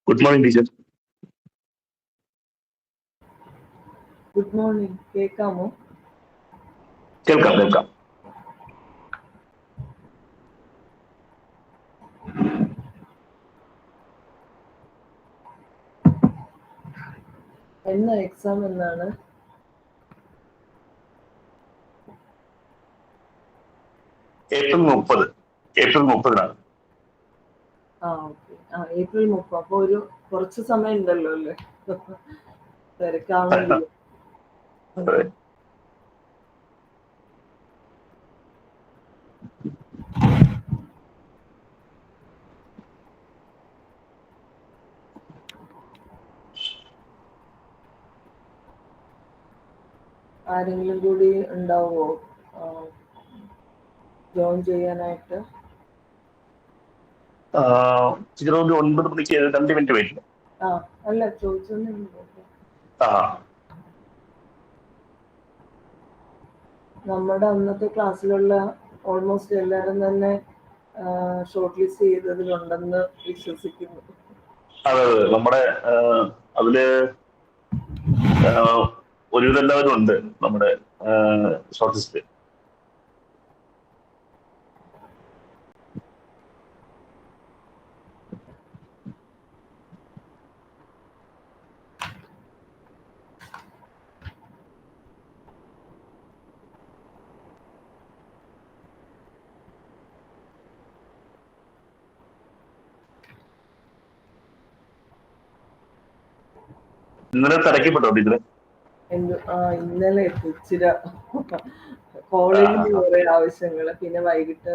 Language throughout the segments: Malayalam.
Good morning, teacher. Good morning. കേൾക്കാമോ? കേൾക്കാം. എക്സാം എന്നാണ്? ഏപ്രിൽ 30-ാണ്. ഓക്കെ. ഏപ്രിൽ 30. അപ്പൊ കുറച്ച് സമയം ഉണ്ടല്ലോ അല്ലേ? തിരക്കാണെങ്കിൽ. ആരെങ്കിലും കൂടി ഉണ്ടാവോ ജോയിൻ ചെയ്യാനായിട്ട്? ടീച്ചർ ഒരു 9 മണിക്ക് 2 മിനിറ്റ് വരില്ല. അല്ല, ചോദിച്ചൊന്നും. നമ്മുടെ അന്നത്തെ ക്ലാസ്സിലുള്ള ഓൾമോസ്റ്റ് എല്ലാവരും തന്നെ ഷോർട്ട് ലിസ്റ്റ് ചെയ്തതിലുണ്ടെന്ന് വിശ്വസിക്കുന്നു. അതെ, നമ്മുടെ അതില് ഒരുവിധം എല്ലാവരും ഉണ്ട് നമ്മുടെ ഷോർട്ട് ലിസ്റ്റ്. ഇന്നലെ തിരക്കിപ്പെട്ടോ ടീച്ചറെ? ഇന്നലെ ഇച്ചിരി കോളേജിൽ കുറെ ആവശ്യങ്ങള്, പിന്നെ വൈകിട്ട്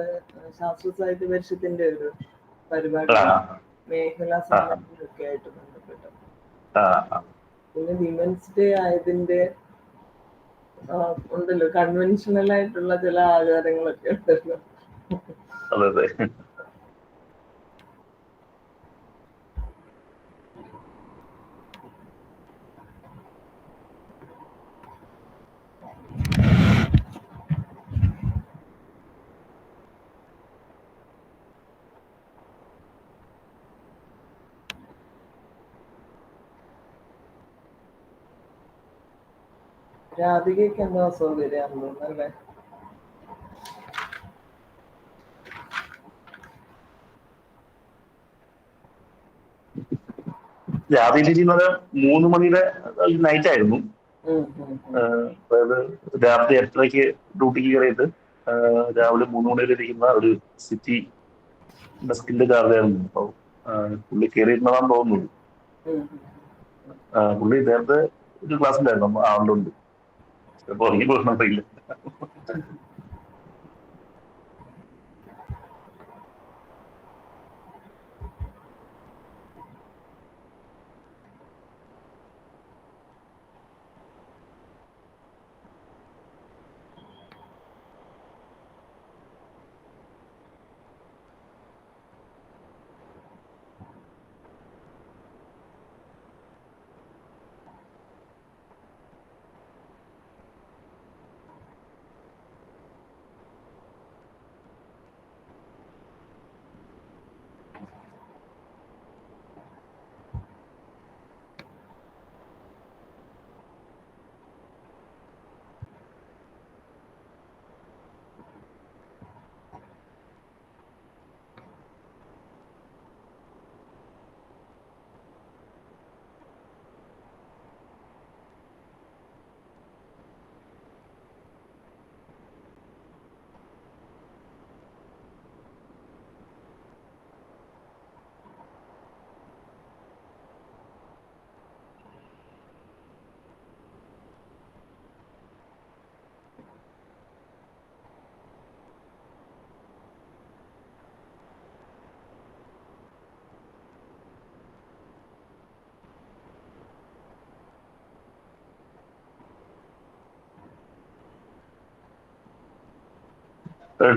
ശാസ്ത്ര സാഹിത്യ പരിഷത്തിന്റെ ഒരു പരിപാടി മേഖലാ സമ്മേളനമൊക്കെ ആയിട്ട് ബന്ധപ്പെട്ടു. പിന്നെ വിമൻസ് ഡേ ആയതിന്റെ ഉണ്ടല്ലോ, കൺവെൻഷണൽ ആയിട്ടുള്ള ചില ആചാരങ്ങളൊക്കെ ഉണ്ടല്ലോ. രാധികയ്ക്ക് എന്തോ അസൗകര്യമാണെന്ന് തോന്നുന്നല്ലേ? രാവിലെ 3 മണിയുടെ നൈറ്റ് ആയിരുന്നു. അതായത് രാത്രി 8:30-ക്ക് ഡ്യൂട്ടിക്ക് കയറിയിട്ട് രാവിലെ 3 മണി വരെ ഇരിക്കുന്ന ഒരു സിറ്റി ഡെസ്കിന്റെ ചാർജായിരുന്നു. അപ്പോൾ പുള്ളി കയറിയിരുന്നതാന്ന് തോന്നുന്നു. പുള്ളി നേരത്തെ ഒരു ക്ലാസ്സിലായിരുന്നു ആളുണ്ട്. ചിലപ്പോൾ ഉറങ്ങി പോകണമെന്നില്ല.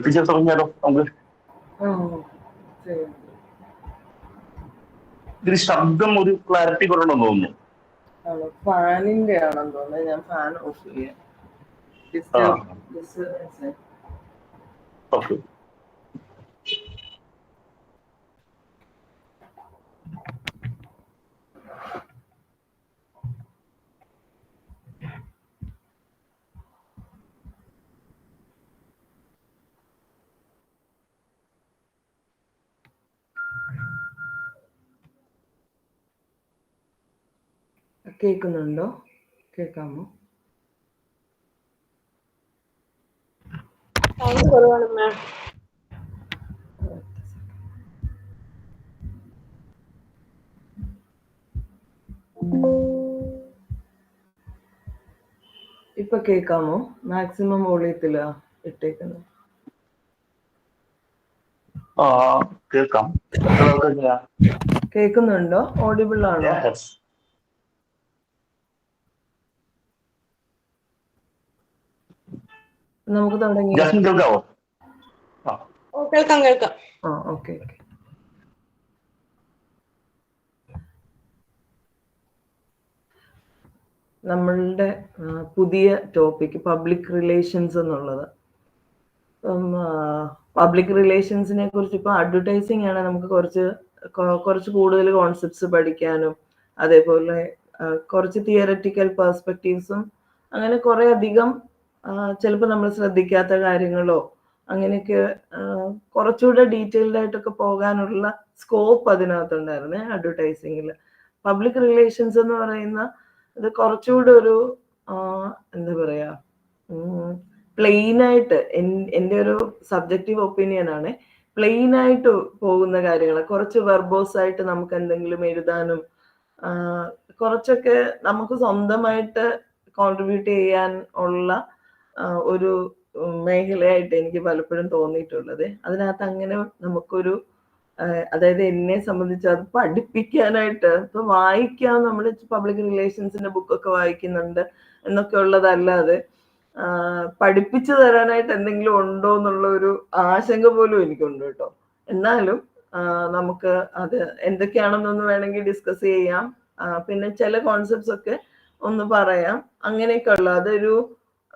ടീച്ചർ തുടങ്ങിയാലോ? നമുക്ക് ഇതിന് ശബ്ദം ഒരു ക്ലാരിറ്റി കുറവുണ്ടെന്ന് തോന്നുന്നു. ഫാനിന്റെ ആണെന്ന് തോന്നുന്നത്. ഞാൻ ഫാൻ ഓഫ് ചെയ്യാം. ഓക്കെ. കേൾക്കുന്നുണ്ടോ? കേൾക്കാമോ? സൗണ്ട് കുറവാണ് മാം. ഇപ്പൊ കേൾക്കാമോ? മാക്സിമം വോളിയത്തിലാ ഇട്ടേക്കുന്നത്. കേൾക്കാം. കേൾക്കുന്നുണ്ടോ? ഓഡിബിൾ ആണോ? നമുക്ക് തുടങ്ങി. കേൾക്കാവോ? കേൾക്കാം കേൾക്കാം. ഓക്കെ. നമ്മളുടെ പുതിയ ടോപ്പിക് പബ്ലിക് റിലേഷൻസ് എന്നുള്ളത്. പബ്ലിക് റിലേഷൻസിനെ കുറിച്ച് ഇപ്പോൾ അഡ്വർടൈസിങ് ആണ് നമുക്ക് കുറച്ച് കൂടുതൽ കോൺസെപ്റ്റ്സ് പഠിക്കാനും അതേപോലെ കുറച്ച് തിയററ്റിക്കൽ പെർസ്പെക്റ്റീവ്സും അങ്ങനെ കുറേ അധികം ചിലപ്പോൾ നമ്മൾ ശ്രദ്ധിക്കാത്ത കാര്യങ്ങളോ അങ്ങനെയൊക്കെ കുറച്ചുകൂടെ ഡീറ്റെയിൽഡ് ആയിട്ടൊക്കെ പോകാനുള്ള സ്കോപ്പ് അതിനകത്തുണ്ടായിരുന്നേ അഡ്വർടൈസിങ്ങിൽ. പബ്ലിക് റിലേഷൻസ് എന്ന് പറയുന്ന ഇത് കുറച്ചുകൂടെ ഒരു എന്താ പറയാ, പ്ലെയിൻ ആയിട്ട് എൻ്റെ ഒരു സബ്ജക്റ്റീവ് ഒപ്പീനിയൻ ആണ്, പ്ലെയിൻ ആയിട്ട് പോകുന്ന കാര്യങ്ങൾ കുറച്ച് വെർബോസ് ആയിട്ട് നമുക്ക് എന്തെങ്കിലും എഴുതാനും കുറച്ചൊക്കെ നമുക്ക് സ്വന്തമായിട്ട് കോൺട്രിബ്യൂട്ട് ചെയ്യാൻ ഉള്ള ഒരു മേഖലയായിട്ട് എനിക്ക് പലപ്പോഴും തോന്നിയിട്ടുള്ളത്. അതിനകത്ത് അങ്ങനെ നമുക്കൊരു അതായത് എന്നെ സംബന്ധിച്ച് അത് പഠിപ്പിക്കാനായിട്ട് ഇപ്പൊ വായിക്കാം, നമ്മൾ പബ്ലിക് റിലേഷൻസിന്റെ ബുക്കൊക്കെ വായിക്കുന്നുണ്ട് എന്നൊക്കെ ഉള്ളതല്ലാതെ പഠിപ്പിച്ചു തരാനായിട്ട് എന്തെങ്കിലും ഉണ്ടോ എന്നുള്ള ഒരു ആശങ്ക പോലും എനിക്കുണ്ട് കേട്ടോ. എന്നാലും നമുക്ക് അത് എന്തൊക്കെയാണെന്നൊന്ന് വേണമെങ്കിൽ ഡിസ്കസ് ചെയ്യാം. പിന്നെ ചില കോൺസെപ്റ്റ്സ് ഒക്കെ ഒന്ന് പറയാം. അങ്ങനെയൊക്കെ ഉള്ള അതൊരു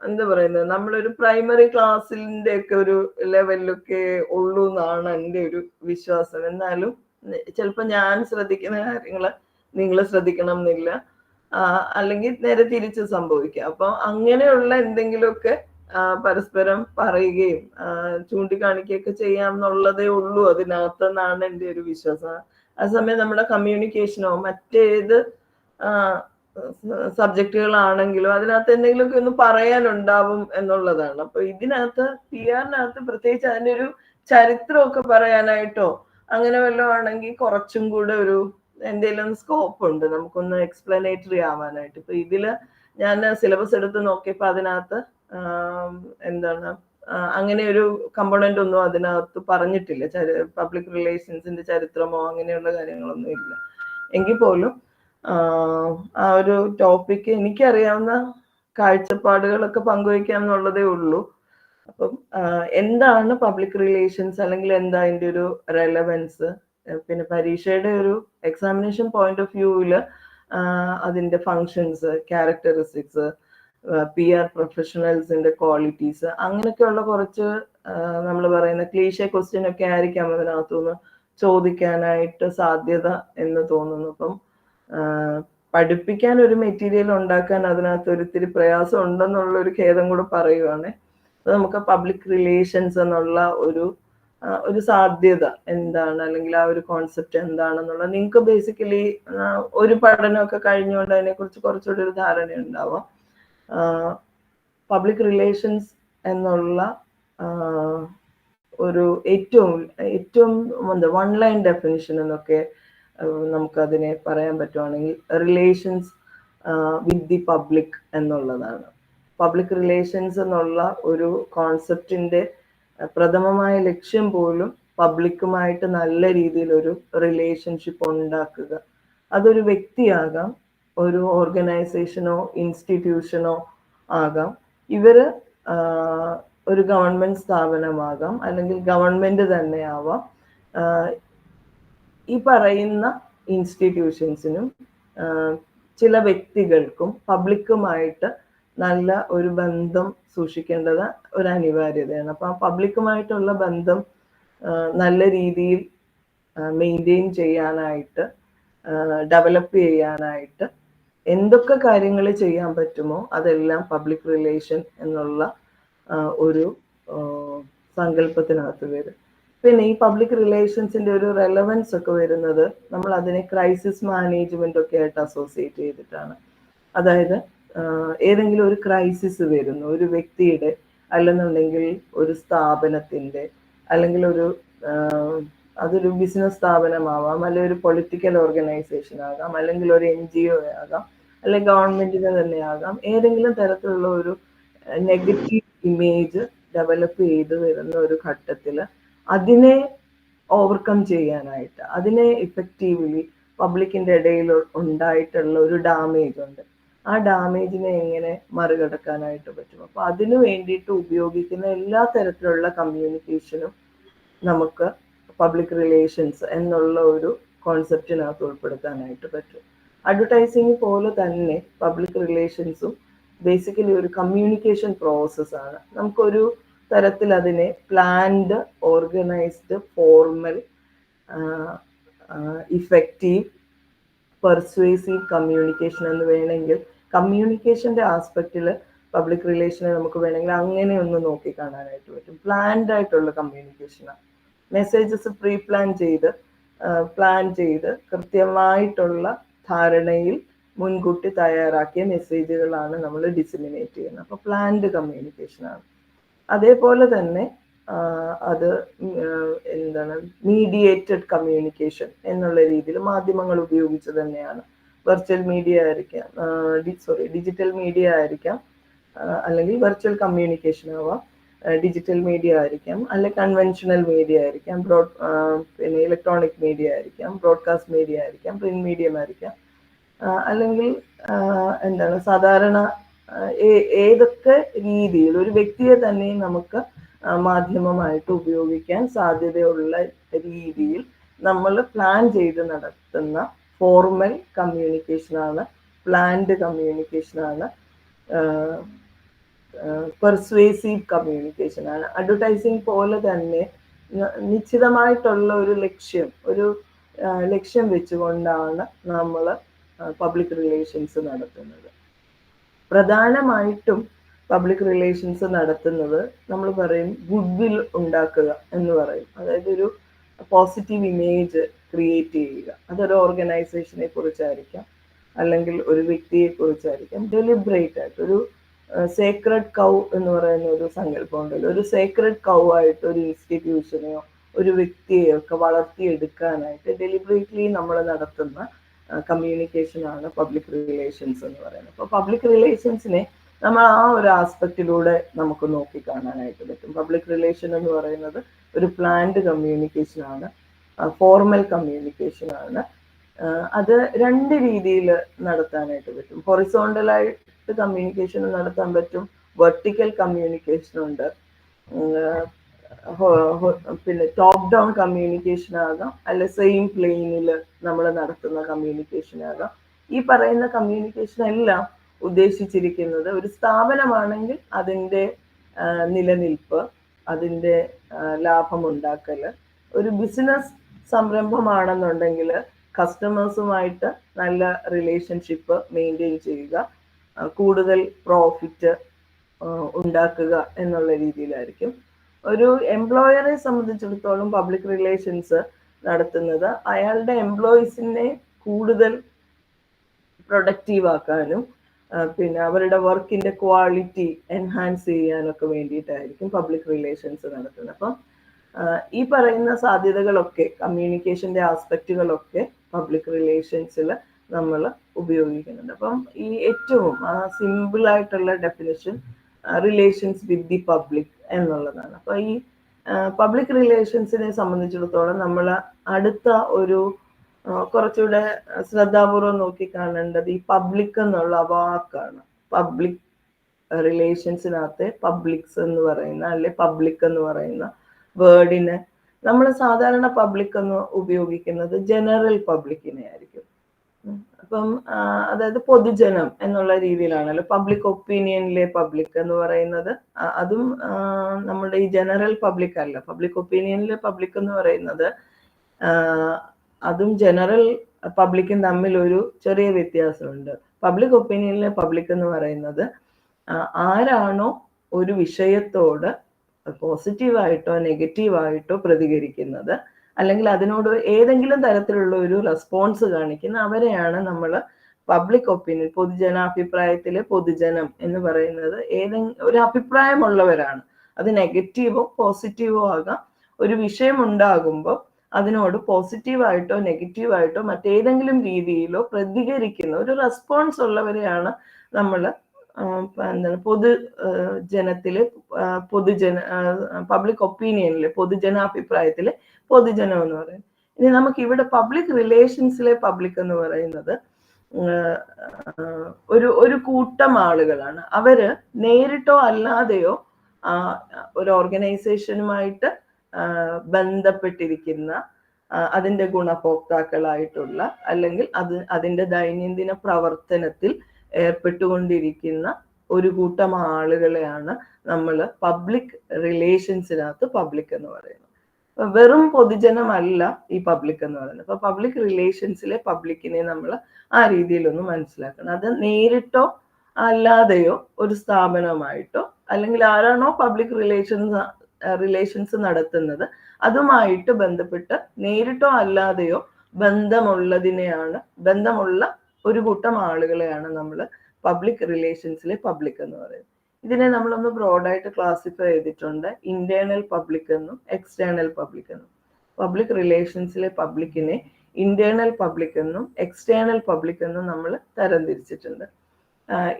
എന്താ പറയുന്നത്, നമ്മളൊരു പ്രൈമറി ക്ലാസ്സിന്റെ ഒക്കെ ഒരു ലെവലിലൊക്കെ ഉള്ളൂ എന്നാണ് എൻ്റെ ഒരു വിശ്വാസം. എന്നാലും ചിലപ്പോൾ ഞാൻ ശ്രദ്ധിക്കുന്ന കാര്യങ്ങൾ നിങ്ങൾ ശ്രദ്ധിക്കണം എന്നില്ല, അല്ലെങ്കിൽ നേരെ തിരിച്ച് സംഭവിക്കാം. അപ്പൊ അങ്ങനെയുള്ള എന്തെങ്കിലുമൊക്കെ പരസ്പരം പറയുകയും ചൂണ്ടിക്കാണിക്കുകയൊക്കെ ചെയ്യാം എന്നുള്ളതേ ഉള്ളൂ അതിനകത്തെന്നാണ് എൻ്റെ ഒരു വിശ്വാസം. അതേസമയം നമ്മുടെ കമ്മ്യൂണിക്കേഷനോ മറ്റേത് സബ്ജക്റ്റുകളാണെങ്കിലും അതിനകത്ത് എന്തെങ്കിലുമൊക്കെ ഒന്ന് പറയാനുണ്ടാവും എന്നുള്ളതാണ്. അപ്പൊ ഇതിനകത്ത് PR-നകത്ത് പ്രത്യേകിച്ച് അതിൻ്റെ ഒരു ചരിത്രമൊക്കെ പറയാനായിട്ടോ അങ്ങനെ വല്ലതും ആണെങ്കിൽ കുറച്ചും കൂടെ ഒരു എന്തെങ്കിലും സ്കോപ്പ് ഉണ്ട് നമുക്കൊന്ന് എക്സ്പ്ലനേറ്ററി ആവാനായിട്ട്. ഇപ്പൊ ഇതില് ഞാൻ സിലബസ് എടുത്ത് നോക്കിയപ്പോ അതിനകത്ത് എന്താണ് അങ്ങനെ ഒരു കമ്പോണന്റ് ഒന്നും അതിനകത്ത് പറഞ്ഞിട്ടില്ല. പബ്ലിക് റിലേഷൻസിന്റെ ചരിത്രമോ അങ്ങനെയുള്ള കാര്യങ്ങളൊന്നും ഇല്ല. എങ്കിൽ പോലും ആ ഒരു ടോപ്പിക്ക് എനിക്കറിയാവുന്ന കാഴ്ചപ്പാടുകളൊക്കെ പങ്കുവയ്ക്കാം എന്നുള്ളതേ ഉള്ളൂ. അപ്പം എന്താണ് പബ്ലിക് റിലേഷൻസ്, അല്ലെങ്കിൽ എന്താ അതിൻ്റെ ഒരു റെലവൻസ്, പിന്നെ പരീക്ഷയുടെ ഒരു എക്സാമിനേഷൻ പോയിന്റ് ഓഫ് വ്യൂവില് അതിന്റെ ഫങ്ഷൻസ്, ക്യാരക്ടറിസ്റ്റിക്സ്, PR പ്രൊഫഷണൽസിന്റെ ക്വാളിറ്റീസ്, അങ്ങനെയൊക്കെയുള്ള കുറച്ച് നമ്മൾ പറയുന്ന ക്ലീഷേ ക്വസ്റ്റ്യൻ ഒക്കെ ആയിരിക്കാം അതിനകത്തുനിന്ന് ചോദിക്കാനായിട്ട് സാധ്യത എന്ന് തോന്നുന്നു. അപ്പം പഠിപ്പിക്കാൻ ഒരു മെറ്റീരിയൽ ഉണ്ടാക്കാൻ അതിനകത്ത് ഒരിത്തിരി പ്രയാസം ഉണ്ടെന്നുള്ള ഒരു ഖേദം കൂടെ പറയുവാണ്. നമുക്ക് പബ്ലിക് റിലേഷൻസ് എന്നുള്ള ഒരു സാധ്യത എന്താണ്, അല്ലെങ്കിൽ ആ ഒരു കോൺസെപ്റ്റ് എന്താണെന്നുള്ളത് നിങ്ങൾക്ക് ബേസിക്കലി ഒരു പഠനമൊക്കെ കഴിഞ്ഞുകൊണ്ട് അതിനെക്കുറിച്ച് കുറച്ചുകൂടി ഒരു ധാരണ ഉണ്ടാവാം. പബ്ലിക് റിലേഷൻസ് എന്നുള്ള ഒരു ഏറ്റവും എന്താ വൺ ലൈൻ ഡെഫിനിഷൻ എന്നൊക്കെ നമുക്കതിനെ പറയാൻ പറ്റുവാണെങ്കിൽ റിലേഷൻസ് വിത്ത് ദി പബ്ലിക് എന്നുള്ളതാണ്. പബ്ലിക് റിലേഷൻസ് എന്നുള്ള ഒരു കോൺസെപ്റ്റിന്റെ പ്രഥമമായ ലക്ഷ്യം പോലും പബ്ലിക്കുമായിട്ട് നല്ല രീതിയിൽ ഒരു റിലേഷൻഷിപ്പ് ഉണ്ടാക്കുക. അതൊരു വ്യക്തിയാകാം, ഒരു ഓർഗനൈസേഷനോ ഇൻസ്റ്റിറ്റ്യൂഷനോ ആകാം, ഇവര് ഒരു ഗവൺമെന്റ് സ്ഥാപനമാകാം, അല്ലെങ്കിൽ ഗവൺമെന്റ് തന്നെ ആവാം. ഈ പറയുന്ന ഇൻസ്റ്റിറ്റ്യൂഷൻസിനും ചില വ്യക്തികൾക്കും പബ്ലിക്കുമായിട്ട് നല്ല ഒരു ബന്ധം സൂക്ഷിക്കേണ്ടത് ഒരു അനിവാര്യതയാണ്. അപ്പം ആ പബ്ലിക്കുമായിട്ടുള്ള ബന്ധം നല്ല രീതിയിൽ മെയിൻറ്റെയിൻ ചെയ്യാനായിട്ട്, ഡെവലപ്പ് ചെയ്യാനായിട്ട് എന്തൊക്കെ കാര്യങ്ങൾ ചെയ്യാൻ പറ്റുമോ അതെല്ലാം പബ്ലിക് റിലേഷൻ എന്നുള്ള ഒരു സങ്കല്പത്തിനകത്ത് വരും. പിന്നെ ഈ പബ്ലിക് റിലേഷൻസിന്റെ ഒരു റെലവൻസ് ഒക്കെ വരുന്നത് നമ്മൾ അതിനെ ക്രൈസിസ് മാനേജ്മെന്റ് ഒക്കെ ആയിട്ട് അസോസിയേറ്റ് ചെയ്തിട്ടാണ്. അതായത് ഏതെങ്കിലും ഒരു ക്രൈസിസ് വരുന്നു ഒരു വ്യക്തിയുടെ, അല്ലെന്നുണ്ടെങ്കിൽ ഒരു സ്ഥാപനത്തിന്റെ, അല്ലെങ്കിൽ അതൊരു ബിസിനസ് സ്ഥാപനമാവാം, അല്ലെങ്കിൽ ഒരു പൊളിറ്റിക്കൽ ഓർഗനൈസേഷൻ ആകാം, അല്ലെങ്കിൽ ഒരു NGO ആകാം, അല്ലെങ്കിൽ ഗവൺമെന്റിന് തന്നെ ആകാം. ഏതെങ്കിലും തരത്തിലുള്ള ഒരു നെഗറ്റീവ് ഇമേജ് ഡെവലപ്പ് ചെയ്ത് വരുന്ന ഒരു ഘട്ടത്തിൽ അതിനെ ഓവർകം ചെയ്യാനായിട്ട്, അതിനെ ഇഫക്റ്റീവ്ലി പബ്ലിക്കിന്റെ ഇടയിൽ ഉണ്ടായിട്ടുള്ള ഒരു ഡാമേജ് ഉണ്ട്, ആ ഡാമേജിനെ എങ്ങനെ മറികടക്കാനായിട്ട് പറ്റും. അപ്പൊ അതിനു വേണ്ടിയിട്ട് ഉപയോഗിക്കുന്ന എല്ലാ തരത്തിലുള്ള കമ്മ്യൂണിക്കേഷനും നമുക്ക് പബ്ലിക് റിലേഷൻസ് എന്നുള്ള ഒരു കോൺസെപ്റ്റിനകത്ത് ഉൾപ്പെടുത്താനായിട്ട് പറ്റും. അഡ്വർടൈസിങ് പോലെ തന്നെ പബ്ലിക് റിലേഷൻസും ബേസിക്കലി ഒരു കമ്മ്യൂണിക്കേഷൻ പ്രോസസ്സാണ്. നമുക്കൊരു തരത്തിൽ അതിനെ planned, organised, formal, effective, persuasive communication എന്ന് വേണമെങ്കിൽ, കമ്മ്യൂണിക്കേഷന്റെ ആസ്പെക്റ്റിൽ പബ്ലിക് റിലേഷനെ നമുക്ക് വേണമെങ്കിൽ അങ്ങനെ ഒന്ന് നോക്കി കാണാനായിട്ട് പറ്റും. പ്ലാൻഡ് ആയിട്ടുള്ള കമ്മ്യൂണിക്കേഷനാണ്. മെസ്സേജസ് പ്ലാൻ ചെയ്ത് കൃത്യമായിട്ടുള്ള ധാരണയിൽ മുൻകൂട്ടി തയ്യാറാക്കിയ മെസ്സേജുകളാണ് നമ്മൾ ഡിസിമിനേറ്റ് ചെയ്യുന്നത്. അപ്പോൾ പ്ലാൻഡ് കമ്മ്യൂണിക്കേഷനാണ്. അതേപോലെ തന്നെ അത് മീഡിയേറ്റഡ് കമ്മ്യൂണിക്കേഷൻ എന്നുള്ള രീതിയിൽ മാധ്യമങ്ങൾ ഉപയോഗിച്ച് തന്നെയാണ്. വെർച്വൽ മീഡിയ ആയിരിക്കാം, ഡിജിറ്റൽ മീഡിയ ആയിരിക്കാം, അല്ലെങ്കിൽ വെർച്വൽ കമ്മ്യൂണിക്കേഷൻ ആവാം, ഡിജിറ്റൽ മീഡിയ ആയിരിക്കാം, അല്ലെങ്കിൽ കൺവെൻഷണൽ മീഡിയ ആയിരിക്കാം, പിന്നെ ഇലക്ട്രോണിക് മീഡിയ ആയിരിക്കാം, ബ്രോഡ്കാസ്റ്റ് മീഡിയ ആയിരിക്കാം, പ്രിന്റ് മീഡിയം ആയിരിക്കാം, അല്ലെങ്കിൽ സാധാരണ ഏതൊക്കെ രീതിയിൽ ഒരു വ്യക്തിയെ തന്നെ നമുക്ക് മാധ്യമമായിട്ട് ഉപയോഗിക്കാൻ സാധ്യതയുള്ള രീതിയിൽ നമ്മൾ പ്ലാൻ ചെയ്ത് നടത്തുന്ന ഫോർമൽ കമ്മ്യൂണിക്കേഷനാണ്, പ്ലാൻഡ് കമ്മ്യൂണിക്കേഷനാണ്, പെർസ്വേസീവ് കമ്മ്യൂണിക്കേഷനാണ്. അഡ്വർടൈസിങ് പോലെ തന്നെ നിശ്ചിതമായിട്ടുള്ള ഒരു ലക്ഷ്യം വെച്ചുകൊണ്ടാണ് നമ്മൾ പബ്ലിക് റിലേഷൻസ് നടത്തുന്നത്. പ്രധാനമായിട്ടും പബ്ലിക് റിലേഷൻസ് നടത്തുന്നത് നമ്മൾ പറയും ഗുഡ് വിൽ ഉണ്ടാക്കുക എന്ന് പറയും. അതായത് ഒരു പോസിറ്റീവ് ഇമേജ് ക്രിയേറ്റ് ചെയ്യുക. അതൊരു ഓർഗനൈസേഷനെ കുറിച്ചായിരിക്കാം, അല്ലെങ്കിൽ ഒരു വ്യക്തിയെ കുറിച്ചായിരിക്കാം. ഡെലിബറേറ്റ് ആയിട്ട് ഒരു സേക്രഡ് കൗ എന്ന് പറയുന്ന ഒരു സങ്കല്പം ഉണ്ടല്ലോ, ഒരു സേക്രഡ് കൗ ആയിട്ട് ഒരു ഇൻസ്റ്റിറ്റ്യൂഷനെയോ ഒരു വ്യക്തിയെയോ ഒക്കെ വളർത്തിയെടുക്കാനായിട്ട് ഡെലിബറേറ്റ്ലി നമ്മൾ നടത്തുന്ന കമ്മ്യൂണിക്കേഷനാണ് പബ്ലിക് റിലേഷൻസ് എന്ന് പറയുന്നത്. അപ്പോൾ പബ്ലിക് റിലേഷൻസിനെ നമ്മൾ ആ ഒരു ആസ്പെക്റ്റിലൂടെ നമുക്ക് നോക്കി കാണാനായിട്ട് പറ്റും. പബ്ലിക് റിലേഷൻ എന്ന് പറയുന്നത് ഒരു പ്ലാൻഡ് കമ്മ്യൂണിക്കേഷനാണ്, ഫോർമൽ കമ്മ്യൂണിക്കേഷനാണ്. അത് രണ്ട് രീതിയിൽ നടത്താനായിട്ട് പറ്റും. ഹൊറിസോണ്ടലായിട്ട് കമ്മ്യൂണിക്കേഷൻ നടത്താൻ പറ്റും, വെർട്ടിക്കൽ കമ്മ്യൂണിക്കേഷൻ ഉണ്ട്, പിന്നെ ടോപ്പ് ഡൗൺ കമ്മ്യൂണിക്കേഷൻ ആകാം, അല്ലെ സെയിം പ്ലെയിനിൽ നമ്മൾ നടത്തുന്ന കമ്മ്യൂണിക്കേഷൻ ആകാം. ഈ പറയുന്ന കമ്മ്യൂണിക്കേഷൻ എല്ലാം ഉദ്ദേശിച്ചിരിക്കുന്നത് ഒരു സ്ഥാപനമാണെങ്കിൽ അതിൻ്റെ നിലനിൽപ്പ്, അതിൻ്റെ ലാഭമുണ്ടാക്കല്, ഒരു ബിസിനസ് സംരംഭമാണെന്നുണ്ടെങ്കിൽ കസ്റ്റമേഴ്സുമായിട്ട് നല്ല റിലേഷൻഷിപ്പ് മെയിൻറ്റെയിൻ ചെയ്യുക, കൂടുതൽ പ്രോഫിറ്റ് ഉണ്ടാക്കുക എന്നുള്ള രീതിയിലായിരിക്കും. ഒരു എംപ്ലോയറെ സംബന്ധിച്ചിടത്തോളം പബ്ലിക് റിലേഷൻസ് നടത്തുന്നത് അയാളുടെ എംപ്ലോയീസിനെ കൂടുതൽ പ്രൊഡക്റ്റീവ് ആക്കാനും പിന്നെ അവരുടെ വർക്കിന്റെ ക്വാളിറ്റി എൻഹാൻസ് ചെയ്യാനൊക്കെ വേണ്ടിയിട്ടായിരിക്കും പബ്ലിക് റിലേഷൻസ് നടത്തുന്നത്. അപ്പം ഈ പറയുന്ന സാധ്യതകളൊക്കെ, കമ്മ്യൂണിക്കേഷന്റെ ആസ്പെക്റ്റുകളൊക്കെ പബ്ലിക് റിലേഷൻസിൽ നമ്മൾ ഉപയോഗിക്കുന്നുണ്ട്. അപ്പം ഈ ഏറ്റവും സിമ്പിൾ ആയിട്ടുള്ള definition relations with the public എന്നുള്ളതാണ്. അപ്പൊ ഈ പബ്ലിക് റിലേഷൻസിനെ സംബന്ധിച്ചിടത്തോളം നമ്മൾ അടുത്ത ഒരു കുറച്ചുകൂടെ ശ്രദ്ധാപൂർവം നോക്കി കാണേണ്ടത് ഈ പബ്ലിക് എന്നുള്ള വാക്കാണ്. പബ്ലിക് റിലേഷൻസിനകത്തെ പബ്ലിക്സ് എന്ന് പറയുന്ന, അല്ലെ പബ്ലിക് എന്ന് പറയുന്ന വേർഡിന് നമ്മൾ സാധാരണ പബ്ലിക് എന്ന് ഉപയോഗിക്കുന്നത് ജനറൽ പബ്ലിക്കിനെ ആയിരിക്കും. അപ്പം അതായത് പൊതുജനം എന്നുള്ള രീതിയിലാണല്ലോ. പബ്ലിക് ഒപ്പീനിയനിലെ പബ്ലിക് എന്ന് പറയുന്നത് അതും നമ്മുടെ ഈ ജനറൽ പബ്ലിക് അല്ല. പബ്ലിക് ഒപ്പീനിയനിലെ പബ്ലിക് എന്ന് പറയുന്നത് അതും ജനറൽ പബ്ലിക്കും തമ്മിൽ ഒരു ചെറിയ വ്യത്യാസമുണ്ട്. പബ്ലിക് ഒപ്പീനിയനിലെ പബ്ലിക് എന്ന് പറയുന്നത് ആരാണോ ഒരു വിഷയത്തോട് പോസിറ്റീവായിട്ടോ നെഗറ്റീവായിട്ടോ പ്രതികരിക്കുന്നത്, അല്ലെങ്കിൽ അതിനോട് ഏതെങ്കിലും തരത്തിലുള്ള ഒരു റെസ്പോൺസ് കാണിക്കുന്ന അവരെയാണ് നമ്മൾ പബ്ലിക് ഒപ്പീനിയൻ, പൊതുജനാഭിപ്രായത്തിലെ പൊതുജനം എന്ന് പറയുന്നത് ഒരു അഭിപ്രായമുള്ളവരാണ്. അത് നെഗറ്റീവോ പോസിറ്റീവോ ആകാം. ഒരു വിഷയം ഉണ്ടാകുമ്പോൾ അതിനോട് പോസിറ്റീവായിട്ടോ നെഗറ്റീവായിട്ടോ മറ്റേതെങ്കിലും രീതിയിലോ പ്രതികരിക്കുന്ന ഒരു റെസ്പോൺസ് ഉള്ളവരെയാണ് നമ്മൾ പൊതുജനത്തിലെ പബ്ലിക് ഒപ്പീനിയനിലെ പൊതുജനാഭിപ്രായത്തിലെ പൊതുജനം എന്ന് പറയുന്നത്. ഇനി നമുക്ക് ഇവിടെ പബ്ലിക് റിലേഷൻസിലെ പബ്ലിക് എന്ന് പറയുന്നത് ഒരു കൂട്ടം ആളുകളാണ്. അവര് നേരിട്ടോ അല്ലാതെയോ ഒരു ഓർഗനൈസേഷനുമായിട്ട് ബന്ധപ്പെട്ടിരിക്കുന്ന, അതിന്റെ ഗുണഭോക്താക്കളായിട്ടുള്ള, അല്ലെങ്കിൽ അതിന്റെ ദൈനംദിന പ്രവർത്തനത്തിൽ ഏർപ്പെട്ടുകൊണ്ടിരിക്കുന്ന ഒരു കൂട്ടം ആളുകളെയാണ് നമ്മൾ പബ്ലിക് റിലേഷൻസിനകത്ത് പബ്ലിക് എന്ന് പറയുന്നത്. വെറും പൊതുജനമല്ല ഈ പബ്ലിക് എന്ന് പറയുന്നത്. അപ്പൊ പബ്ലിക് റിലേഷൻസിലെ പബ്ലിക്കിനെ നമ്മൾ ആ രീതിയിലൊന്ന് മനസ്സിലാക്കണം. അത് നേരിട്ടോ അല്ലാതെയോ ഒരു സ്ഥാപനമായിട്ടോ, അല്ലെങ്കിൽ ആരാണോ പബ്ലിക് റിലേഷൻസ് നടത്തുന്നത് അതുമായിട്ട് ബന്ധപ്പെട്ട് നേരിട്ടോ അല്ലാതെയോ ബന്ധമുള്ള ഒരു കൂട്ടം ആളുകളെയാണ് നമ്മൾ പബ്ലിക് റിലേഷൻസിലെ പബ്ലിക് എന്ന് പറയുന്നത്. ഇതിനെ നമ്മളൊന്ന് ബ്രോഡായിട്ട് ക്ലാസിഫൈ ചെയ്തിട്ടുണ്ട്. ഇന്റേണൽ പബ്ലിക് എന്നും എക്സ്റ്റേണൽ പബ്ലിക് എന്നും. പബ്ലിക് റിലേഷൻസിലെ പബ്ലിക്കിനെ ഇന്റേണൽ പബ്ലിക് എന്നും എക്സ്റ്റേണൽ പബ്ലിക് എന്നും നമ്മൾ തരംതിരിച്ചിട്ടുണ്ട്.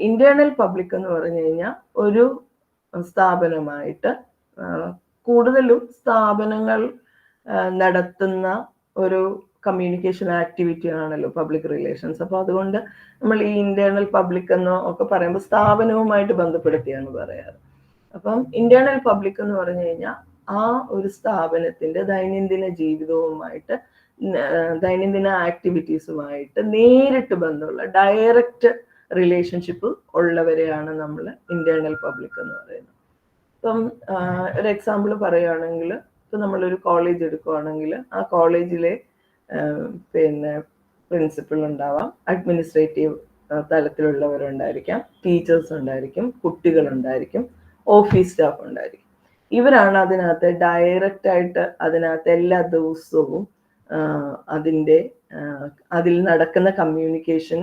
ഇന്റേണൽ പബ്ലിക് എന്ന് പറഞ്ഞു കഴിഞ്ഞാൽ ഒരു സ്ഥാപനമായിട്ട്, കൂടുതലും സ്ഥാപനങ്ങൾ നടത്തുന്ന ഒരു കമ്മ്യൂണിക്കേഷൻ ആക്ടിവിറ്റി ആണല്ലോ പബ്ലിക് റിലേഷൻസ്. അപ്പോൾ അതുകൊണ്ട് നമ്മൾ ഈ ഇന്റേണൽ പബ്ലിക് എന്നോ ഒക്കെ പറയുമ്പോൾ സ്ഥാപനവുമായിട്ട് ബന്ധപ്പെടുത്തിയാണ് പറയാറ്. അപ്പം ഇന്റേണൽ പബ്ലിക് എന്ന് പറഞ്ഞു കഴിഞ്ഞാൽ ആ ഒരു സ്ഥാപനത്തിന്റെ ദൈനംദിന ജീവിതവുമായിട്ട്, ദൈനംദിന ആക്ടിവിറ്റീസുമായിട്ട് നേരിട്ട് ബന്ധമുള്ള ഡയറക്റ്റ് റിലേഷൻഷിപ്പ് ഉള്ളവരെയാണ് നമ്മൾ ഇന്റേണൽ പബ്ലിക് എന്ന് പറയുന്നത്. ഇപ്പം ഒരു എക്സാമ്പിൾ പറയുകയാണെങ്കിൽ, ഇപ്പം നമ്മളൊരു കോളേജ് എടുക്കുകയാണെങ്കിൽ ആ കോളേജിലെ പ്രിൻസിപ്പൽ ഉണ്ടാവാം, അഡ്മിനിസ്ട്രേറ്റീവ് തലത്തിലുള്ളവരുണ്ടായിരിക്കാം, ടീച്ചേഴ്സ് ഉണ്ടായിരിക്കും, കുട്ടികളുണ്ടായിരിക്കും, ഓഫീസ് സ്റ്റാഫ് ഉണ്ടായിരിക്കും. ഇവരാണ് അതിനകത്ത് ഡയറക്റ്റ് ആയിട്ട് അതിനകത്ത് എല്ലാ ദിവസവും അതിൽ നടക്കുന്ന കമ്മ്യൂണിക്കേഷൻ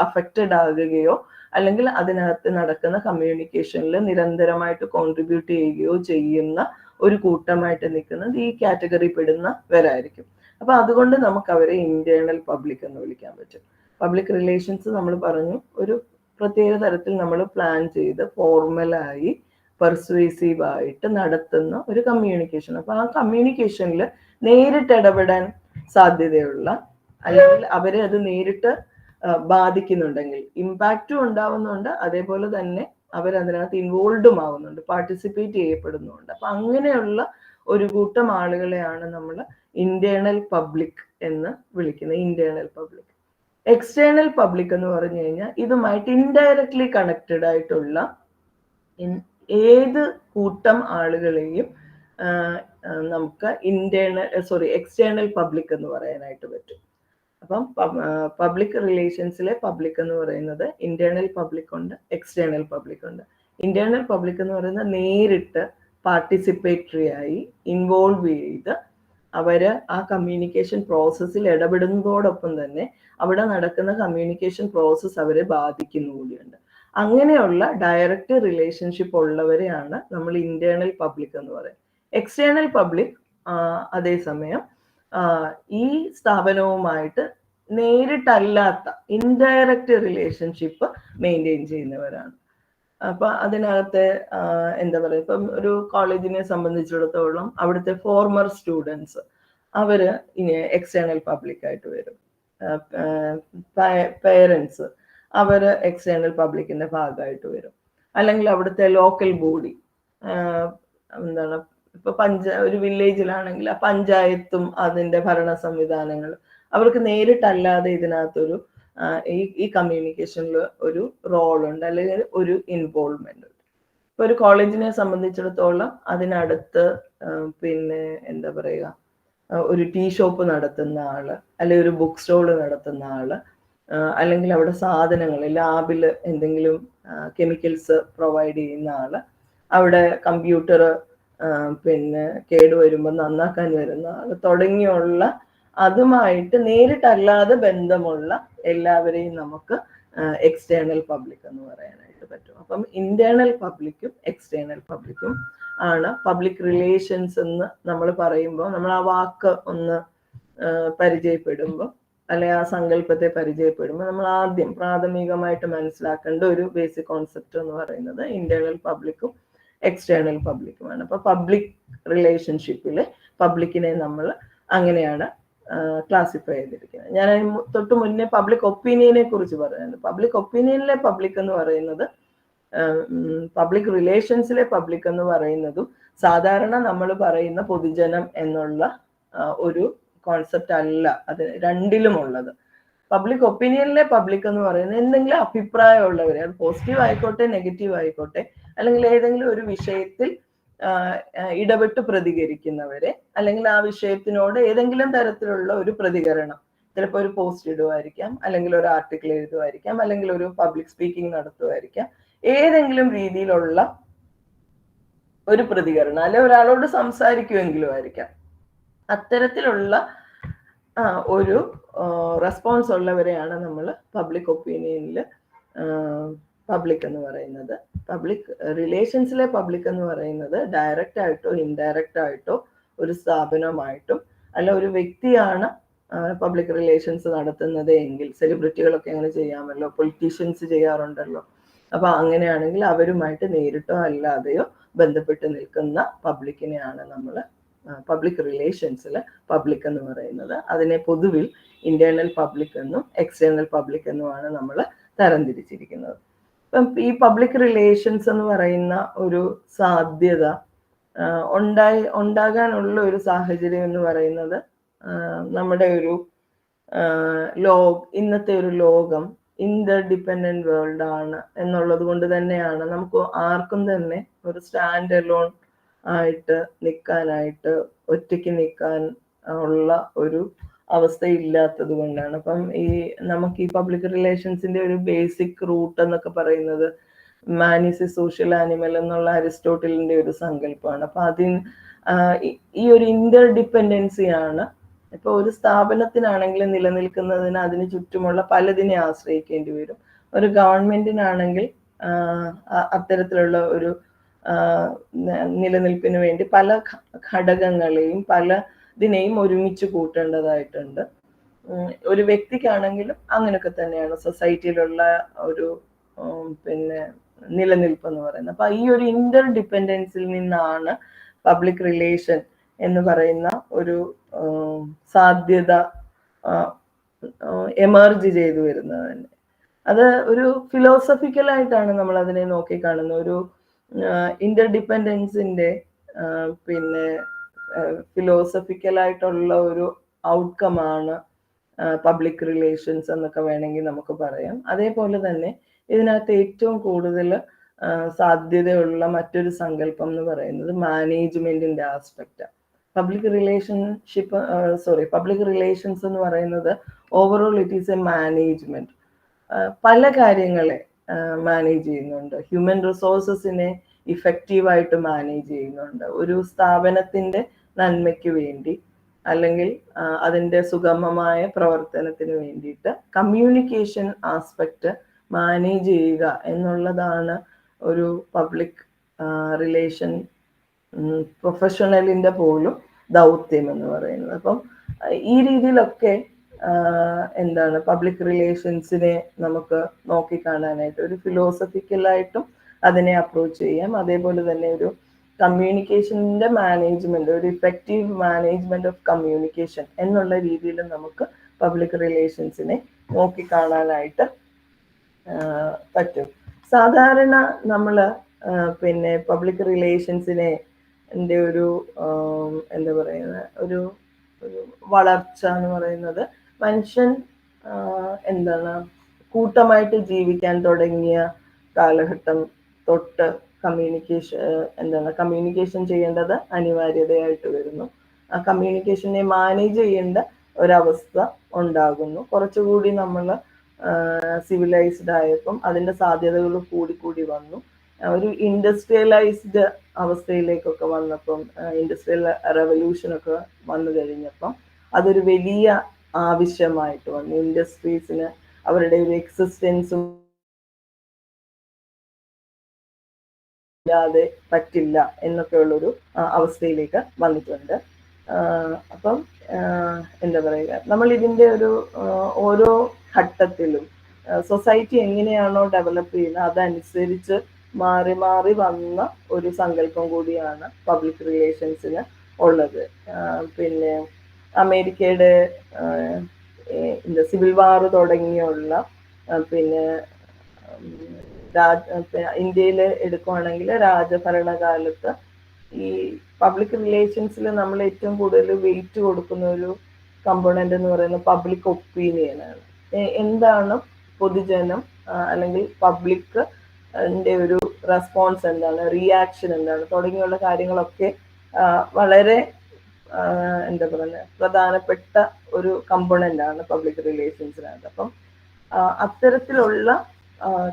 അഫക്റ്റഡ് ആകുകയോ അല്ലെങ്കിൽ അതിനകത്ത് നടക്കുന്ന കമ്മ്യൂണിക്കേഷനിൽ നിരന്തരമായിട്ട് കോൺട്രിബ്യൂട്ട് ചെയ്യുകയോ ചെയ്യുന്ന ഒരു കൂട്ടമായിട്ട് നിൽക്കുന്നത് ഈ കാറ്റഗറി പെടുന്നവരായിരിക്കും. അപ്പൊ അതുകൊണ്ട് നമുക്ക് അവരെ ഇന്റേണൽ പബ്ലിക് എന്ന് വിളിക്കാൻ പറ്റും. പബ്ലിക് റിലേഷൻസ് നമ്മൾ പറഞ്ഞു, ഒരു പ്രത്യേക തരത്തിൽ നമ്മൾ പ്ലാൻ ചെയ്ത് ഫോർമലായി പെർസ്വേസീവ് ആയിട്ട് നടത്തുന്ന ഒരു കമ്മ്യൂണിക്കേഷൻ. അപ്പൊ ആ കമ്മ്യൂണിക്കേഷനിൽ നേരിട്ട് ഇടപെടാൻ സാധ്യതയുള്ള, അല്ലെങ്കിൽ അവരെ അത് നേരിട്ട് ബാധിക്കുന്നുണ്ടെങ്കിൽ ഇമ്പാക്റ്റും ഉണ്ടാവുന്നുണ്ട്, അതേപോലെ തന്നെ അവരതിനകത്ത് ഇൻവോൾഡും ആവുന്നുണ്ട്, പാർട്ടിസിപ്പേറ്റ് ചെയ്യപ്പെടുന്നുണ്ട്. അപ്പൊ അങ്ങനെയുള്ള ഒരു കൂട്ടം ആളുകളെയാണ് നമ്മൾ ഇന്റേണൽ പബ്ലിക് എന്ന് വിളിക്കുന്നത്, ഇന്റേണൽ പബ്ലിക്. എക്സ്റ്റേണൽ പബ്ലിക് എന്ന് പറഞ്ഞു കഴിഞ്ഞാൽ ഇതുമായിട്ട് ഇൻഡയറക്ട്ലി കണക്റ്റഡ് ആയിട്ടുള്ള ഏത് കൂട്ടം ആളുകളെയും നമുക്ക് എക്സ്റ്റേണൽ പബ്ലിക് എന്ന് പറയാനായിട്ട് പറ്റും. അപ്പം പബ്ലിക് റിലേഷൻസിലെ പബ്ലിക് എന്ന് പറയുന്നത് ഇന്റേണൽ പബ്ലിക് ഉണ്ട്, എക്സ്റ്റേണൽ പബ്ലിക് ഉണ്ട്. ഇന്റേണൽ പബ്ലിക് എന്ന് പറയുന്നത് നേരിട്ട് പാർട്ടിസിപ്പേറ്ററി ആയി ഇൻവോൾവ് ചെയ്ത് അവര് ആ കമ്മ്യൂണിക്കേഷൻ പ്രോസസ്സിൽ ഇടപെടുന്നതോടൊപ്പം തന്നെ അവിടെ നടക്കുന്ന കമ്മ്യൂണിക്കേഷൻ പ്രോസസ്സ് അവരെ ബാധിക്കുന്നു കൂടിയുണ്ട്. അങ്ങനെയുള്ള ഡയറക്റ്റ് റിലേഷൻഷിപ്പ് ഉള്ളവരെയാണ് നമ്മൾ ഇന്റേണൽ പബ്ലിക് എന്ന് പറയുന്നത്. എക്സ്റ്റേണൽ പബ്ലിക് അതേസമയം ഈ സ്ഥാപനവുമായിട്ട് നേരിട്ടല്ലാത്ത ഇൻഡയറക്റ്റ് റിലേഷൻഷിപ്പ് മെയിൻറ്റെയിൻ ചെയ്യുന്നവരാണ്. അപ്പൊ അതിനകത്തെ എന്താ പറയുക, ഇപ്പം ഒരു കോളേജിനെ സംബന്ധിച്ചിടത്തോളം അവിടുത്തെ ഫോർമർ സ്റ്റുഡൻസ് അവര് ഇനി എക്സ്റ്റേണൽ പബ്ലിക് ആയിട്ട് വരും. പേരൻസ് അവര് എക്സ്റ്റേണൽ പബ്ലിക്കിന്റെ ഭാഗമായിട്ട് വരും. അല്ലെങ്കിൽ അവിടുത്തെ ലോക്കൽ ബോഡി, എന്താണ്, ഇപ്പൊ ഒരു വില്ലേജിലാണെങ്കിൽ ആ പഞ്ചായത്തും അതിന്റെ ഭരണ സംവിധാനങ്ങൾ അവർക്ക് നേരിട്ടല്ലാതെ ഇതിനകത്തൊരു ഈ കമ്മ്യൂണിക്കേഷനിൽ ഒരു റോളുണ്ട്, അല്ലെങ്കിൽ ഒരു ഇൻവോൾവ്മെന്റ് ഉണ്ട്. ഇപ്പൊ ഒരു കോളേജിനെ സംബന്ധിച്ചിടത്തോളം അതിനടുത്ത് എന്താ പറയുക, ഒരു ടീ ഷോപ്പ് നടത്തുന്ന ആള്, അല്ലെങ്കിൽ ഒരു ബുക്ക് സ്റ്റോൾ നടത്തുന്ന ആള്, അല്ലെങ്കിൽ അവിടെ സാധനങ്ങൾ ലാബിൽ എന്തെങ്കിലും കെമിക്കൽസ് പ്രൊവൈഡ് ചെയ്യുന്ന ആള്, അവിടെ കമ്പ്യൂട്ടർ പിന്നെ കേടുവരുമ്പോൾ നന്നാക്കാൻ വരുന്ന തുടങ്ങിയുള്ള അതുമായിട്ട് നേരിട്ടല്ലാതെ ബന്ധമുള്ള എല്ലാവരെയും നമുക്ക് എക്സ്റ്റേണൽ പബ്ലിക് എന്ന് പറയാനായിട്ട് പറ്റും. അപ്പം ഇന്റേണൽ പബ്ലിക്കും എക്സ്റ്റേണൽ പബ്ലിക്കും ആണ് പബ്ലിക് റിലേഷൻസ് എന്ന് നമ്മൾ പറയുമ്പോൾ, നമ്മൾ ആ വാക്ക് ഒന്ന് പരിചയപ്പെടുമ്പോൾ അല്ലെ ആ സങ്കല്പത്തെ പരിചയപ്പെടുമ്പോൾ നമ്മൾ ആദ്യം പ്രാഥമികമായിട്ട് മനസ്സിലാക്കേണ്ട ഒരു ബേസിക് കോൺസെപ്റ്റ് എന്ന് പറയുന്നത് ഇന്റേണൽ പബ്ലിക്കും എക്സ്റ്റേണൽ പബ്ലിക്കുമാണ്. അപ്പൊ പബ്ലിക് റിലേഷൻഷിപ്പില് പബ്ലിക്കിനെ നമ്മൾ അങ്ങനെയാണ് ക്ലാസിഫൈ ചെയ്തിരിക്കുന്നത്. ഞാൻ തൊട്ട് മുന്നേ പബ്ലിക് ഒപ്പീനിയനെ കുറിച്ച് പറയുന്നത്. പബ്ലിക് ഒപ്പീനിയനിലെ പബ്ലിക് എന്ന് പറയുന്നത് പബ്ലിക് റിലേഷൻസിലെ പബ്ലിക് എന്ന് പറയുന്നതും സാധാരണ നമ്മൾ പറയുന്ന പൊതുജനം എന്നുള്ള ഒരു കോൺസെപ്റ്റ് അല്ല അത് രണ്ടിലും ഉള്ളത്. പബ്ലിക് ഒപ്പീനിയനിലെ പബ്ലിക് എന്ന് പറയുന്നത് എന്തെങ്കിലും അഭിപ്രായമുള്ളവരെ, അത് പോസിറ്റീവ് ആയിക്കോട്ടെ നെഗറ്റീവ് ആയിക്കോട്ടെ, അല്ലെങ്കിൽ ഏതെങ്കിലും ഒരു വിഷയത്തിൽ ഇടപെട്ട് പ്രതികരിക്കുന്നവരെ, അല്ലെങ്കിൽ ആ വിഷയത്തിനോട് ഏതെങ്കിലും തരത്തിലുള്ള ഒരു പ്രതികരണം, ചിലപ്പോൾ ഒരു പോസ്റ്റ് ഇടുമായിരിക്കാം, അല്ലെങ്കിൽ ഒരു ആർട്ടിക്കിൾ എഴുതുമായിരിക്കാം, അല്ലെങ്കിൽ ഒരു പബ്ലിക് സ്പീക്കിംഗ് നടത്തുമായിരിക്കാം, ഏതെങ്കിലും രീതിയിലുള്ള ഒരു പ്രതികരണം, അല്ലെ ഒരാളോട് സംസാരിക്കുമെങ്കിലും ആയിരിക്കാം, അത്തരത്തിലുള്ള ഒരു റെസ്പോൺസ് ഉള്ളവരെയാണ് നമ്മൾ പബ്ലിക് ഒപ്പീനിയനിൽ പബ്ലിക് എന്ന് പറയുന്നത്. പബ്ലിക് റിലേഷൻസിലെ പബ്ലിക് എന്ന് പറയുന്നത് ഡയറക്റ്റ് ആയിട്ടോ ഇൻഡയറക്റ്റ് ആയിട്ടോ ഒരു സ്ഥാപനമായിട്ടും അല്ല ഒരു വ്യക്തിയാണ് പബ്ലിക് റിലേഷൻസ് നടത്തുന്നത് എങ്കിൽ, സെലിബ്രിറ്റികളൊക്കെ അങ്ങനെ ചെയ്യാമല്ലോ, പൊളിറ്റീഷ്യൻസ് ചെയ്യാറുണ്ടല്ലോ, അപ്പൊ അങ്ങനെയാണെങ്കിൽ അവരുമായിട്ട് നേരിട്ടോ അല്ലാതെയോ ബന്ധപ്പെട്ട് നിൽക്കുന്ന പബ്ലിക്കിനെയാണ് നമ്മൾ പബ്ലിക് റിലേഷൻസിൽ പബ്ലിക് എന്ന് പറയുന്നത്. അതിനെ പൊതുവിൽ ഇന്റേണൽ പബ്ലിക് എന്നും എക്സ്റ്റേണൽ പബ്ലിക് എന്നുമാണ് നമ്മൾ തരംതിരിച്ചിരിക്കുന്നത്. ഇപ്പം ഈ പബ്ലിക് റിലേഷൻസ് എന്ന് പറയുന്ന ഒരു സാധ്യത ഉണ്ടാകാനുള്ള ഒരു സാഹചര്യം എന്ന് പറയുന്നത് നമ്മുടെ ഒരു ഇന്നത്തെ ഒരു ലോകം ഇന്റർ ഡിപ്പെൻഡന്റ് വേൾഡ് ആണ് എന്നുള്ളത് കൊണ്ട് തന്നെയാണ് നമുക്ക് ആർക്കും തന്നെ ഒരു സ്റ്റാൻഡ് അലോൺ ആയിട്ട് നിൽക്കാനായിട്ട്, ഒറ്റയ്ക്ക് നിൽക്കാൻ ഉള്ള ഒരു അവസ്ഥ ഇല്ലാത്തത് കൊണ്ടാണ്. അപ്പം നമുക്ക് ഈ പബ്ലിക് റിലേഷൻസിന്റെ ഒരു ബേസിക് റൂട്ട് എന്നൊക്കെ പറയുന്നത് man is A social animal എന്നുള്ള അരിസ്റ്റോട്ടലിന്റെ ഒരു സങ്കല്പമാണ്. അപ്പൊ ഈ ഒരു ഇന്റർ ഡിപ്പെൻഡൻസിയാണ് ഇപ്പൊ ഒരു സ്ഥാപനത്തിനാണെങ്കിൽ നിലനിൽക്കുന്നതിന് അതിന് ചുറ്റുമുള്ള പലതിനെ ആശ്രയിക്കേണ്ടി വരും. ഒരു ഗവൺമെന്റിനാണെങ്കിൽ അത്തരത്തിലുള്ള ഒരു നിലനിൽപ്പിന് വേണ്ടി പല ഘടകങ്ങളെയും ഇതിനെയും ഒരുമിച്ച് കൂട്ടേണ്ടതായിട്ടുണ്ട്. ഒരു വ്യക്തിക്കാണെങ്കിലും അങ്ങനെയൊക്കെ തന്നെയാണ് സൊസൈറ്റിയിലുള്ള ഒരു നിലനിൽപ്പ് എന്ന് പറയുന്നത്. അപ്പൊ ഈ ഒരു ഇന്റർ ഡിപ്പെൻഡൻസിൽ നിന്നാണ് പബ്ലിക് റിലേഷൻ എന്ന് പറയുന്ന ഒരു സാധ്യത എമർജ് ചെയ്തു വരുന്നത് തന്നെ. അത് ഒരു ഫിലോസഫിക്കലായിട്ടാണ് നമ്മൾ അതിനെ നോക്കിക്കാണുന്നത്. ഒരു ഇന്റർ ഡിപ്പെൻഡൻസിന്റെ ഫിലോസഫിക്കലായിട്ടുള്ള ഒരു ഔട്ട്കമാണ് പബ്ലിക് റിലേഷൻസ് എന്നൊക്കെ വേണമെങ്കിൽ നമുക്ക് പറയാം. അതേപോലെ തന്നെ ഇതിനകത്ത് ഏറ്റവും കൂടുതൽ സാധ്യതയുള്ള മറ്റൊരു സങ്കല്പം എന്ന് പറയുന്നത് മാനേജ്മെന്റിന്റെ ആസ്പെക്റ്റ്. പബ്ലിക് റിലേഷൻസ് എന്ന് പറയുന്നത് overall it is A management. പല കാര്യങ്ങളെ മാനേജ് ചെയ്യുന്നുണ്ട്. ഹ്യൂമൻ റിസോഴ്സസിനെ ഇഫക്റ്റീവായിട്ട് മാനേജ് ചെയ്യുന്നുണ്ട്. ഒരു സ്ഥാപനത്തിന്റെ നന്മയ്ക്ക് വേണ്ടി അല്ലെങ്കിൽ അതിൻ്റെ സുഗമമായ പ്രവർത്തനത്തിന് വേണ്ടിയിട്ട് കമ്മ്യൂണിക്കേഷൻ ആസ്പെക്റ്റ് മാനേജ് ചെയ്യുക എന്നുള്ളതാണ് ഒരു പബ്ലിക് റിലേഷൻ പ്രൊഫഷണലിന്റെ പോലും ദൗത്യം എന്ന് പറയുന്നത്. അപ്പം ഈ രീതിയിലൊക്കെ പബ്ലിക് റിലേഷൻസിനെ നമുക്ക് നോക്കിക്കാണാനായിട്ട് ഒരു ഫിലോസഫിക്കലായിട്ടും അതിനെ അപ്രോച്ച് ചെയ്യാം. അതേപോലെ തന്നെ ഒരു കമ്മ്യൂണിക്കേഷൻ്റെ മാനേജ്മെന്റ്, ഒരു ഇഫക്റ്റീവ് മാനേജ്മെന്റ് ഓഫ് കമ്മ്യൂണിക്കേഷൻ എന്നുള്ള രീതിയിൽ നമുക്ക് പബ്ലിക് റിലേഷൻസിനെ നോക്കിക്കാണാനായിട്ട് പറ്റും. സാധാരണ നമ്മൾ പബ്ലിക് റിലേഷൻസിനെ ഒരു ഒരു വളർച്ച എന്ന് പറയുന്നത് മനുഷ്യൻ കൂട്ടമായിട്ട് ജീവിക്കാൻ തുടങ്ങിയ കാലഘട്ടം തൊട്ട് കമ്മ്യൂണിക്കേഷൻ ചെയ്യേണ്ടത് അനിവാര്യതയായിട്ട് വരുന്നു. ആ കമ്മ്യൂണിക്കേഷനെ മാനേജ് ചെയ്യേണ്ട ഒരവസ്ഥ ഉണ്ടാകുന്നു. കുറച്ചുകൂടി നമ്മൾ സിവിലൈസ്ഡ് ആയപ്പം അതിൻ്റെ സാധ്യതകൾ കൂടി വന്നു. ഒരു ഇൻഡസ്ട്രിയലൈസ്ഡ് അവസ്ഥയിലേക്കൊക്കെ വന്നപ്പം, ഇൻഡസ്ട്രിയൽ റെവല്യൂഷനൊക്കെ വന്നു കഴിഞ്ഞപ്പം അതൊരു വലിയ ആവശ്യമായിട്ട് വന്നു. ഇൻഡസ്ട്രീസിന് അവരുടെ ഒരു എക്സിസ്റ്റൻസും ഇല്ലാതെ പറ്റില്ല എന്നൊക്കെയുള്ളൊരു അവസ്ഥയിലേക്ക് വന്നിട്ടുണ്ട്. അപ്പം എന്താ പറയുക, നമ്മൾ ഇതിൻ്റെ ഒരു ഓരോ ഘട്ടത്തിലും സൊസൈറ്റി എങ്ങനെയാണോ ഡെവലപ്പ് ചെയ്യുന്നത് അതനുസരിച്ച് മാറി മാറി വന്ന ഒരു സങ്കല്പം കൂടിയാണ് പബ്ലിക് റിലേഷൻസിന് ഉള്ളത്. പിന്നെ അമേരിക്കയുടെ സിവിൽ വാർ തുടങ്ങിയുള്ള, പിന്നെ ഇന്ത്യയിൽ എടുക്കുവാണെങ്കിൽ രാജഭരണകാലത്ത് ഈ പബ്ലിക് റിലേഷൻസിൽ നമ്മൾ ഏറ്റവും കൂടുതൽ വെയിറ്റ് കൊടുക്കുന്ന ഒരു കമ്പോണന്റ് എന്ന് പറയുന്നത് പബ്ലിക് ഒപ്പീനിയനാണ്. എന്താണ് പൊതുജനം അല്ലെങ്കിൽ പബ്ലിക് ഒരു റെസ്പോൺസ് എന്താണ്, റിയാക്ഷൻ എന്താണ് തുടങ്ങിയുള്ള കാര്യങ്ങളൊക്കെ വളരെ എന്താ പറയുക പ്രധാനപ്പെട്ട ഒരു കമ്പോണന്റ് ആണ് പബ്ലിക് റിലേഷൻസിനകത്ത്. അപ്പം അത്തരത്തിലുള്ള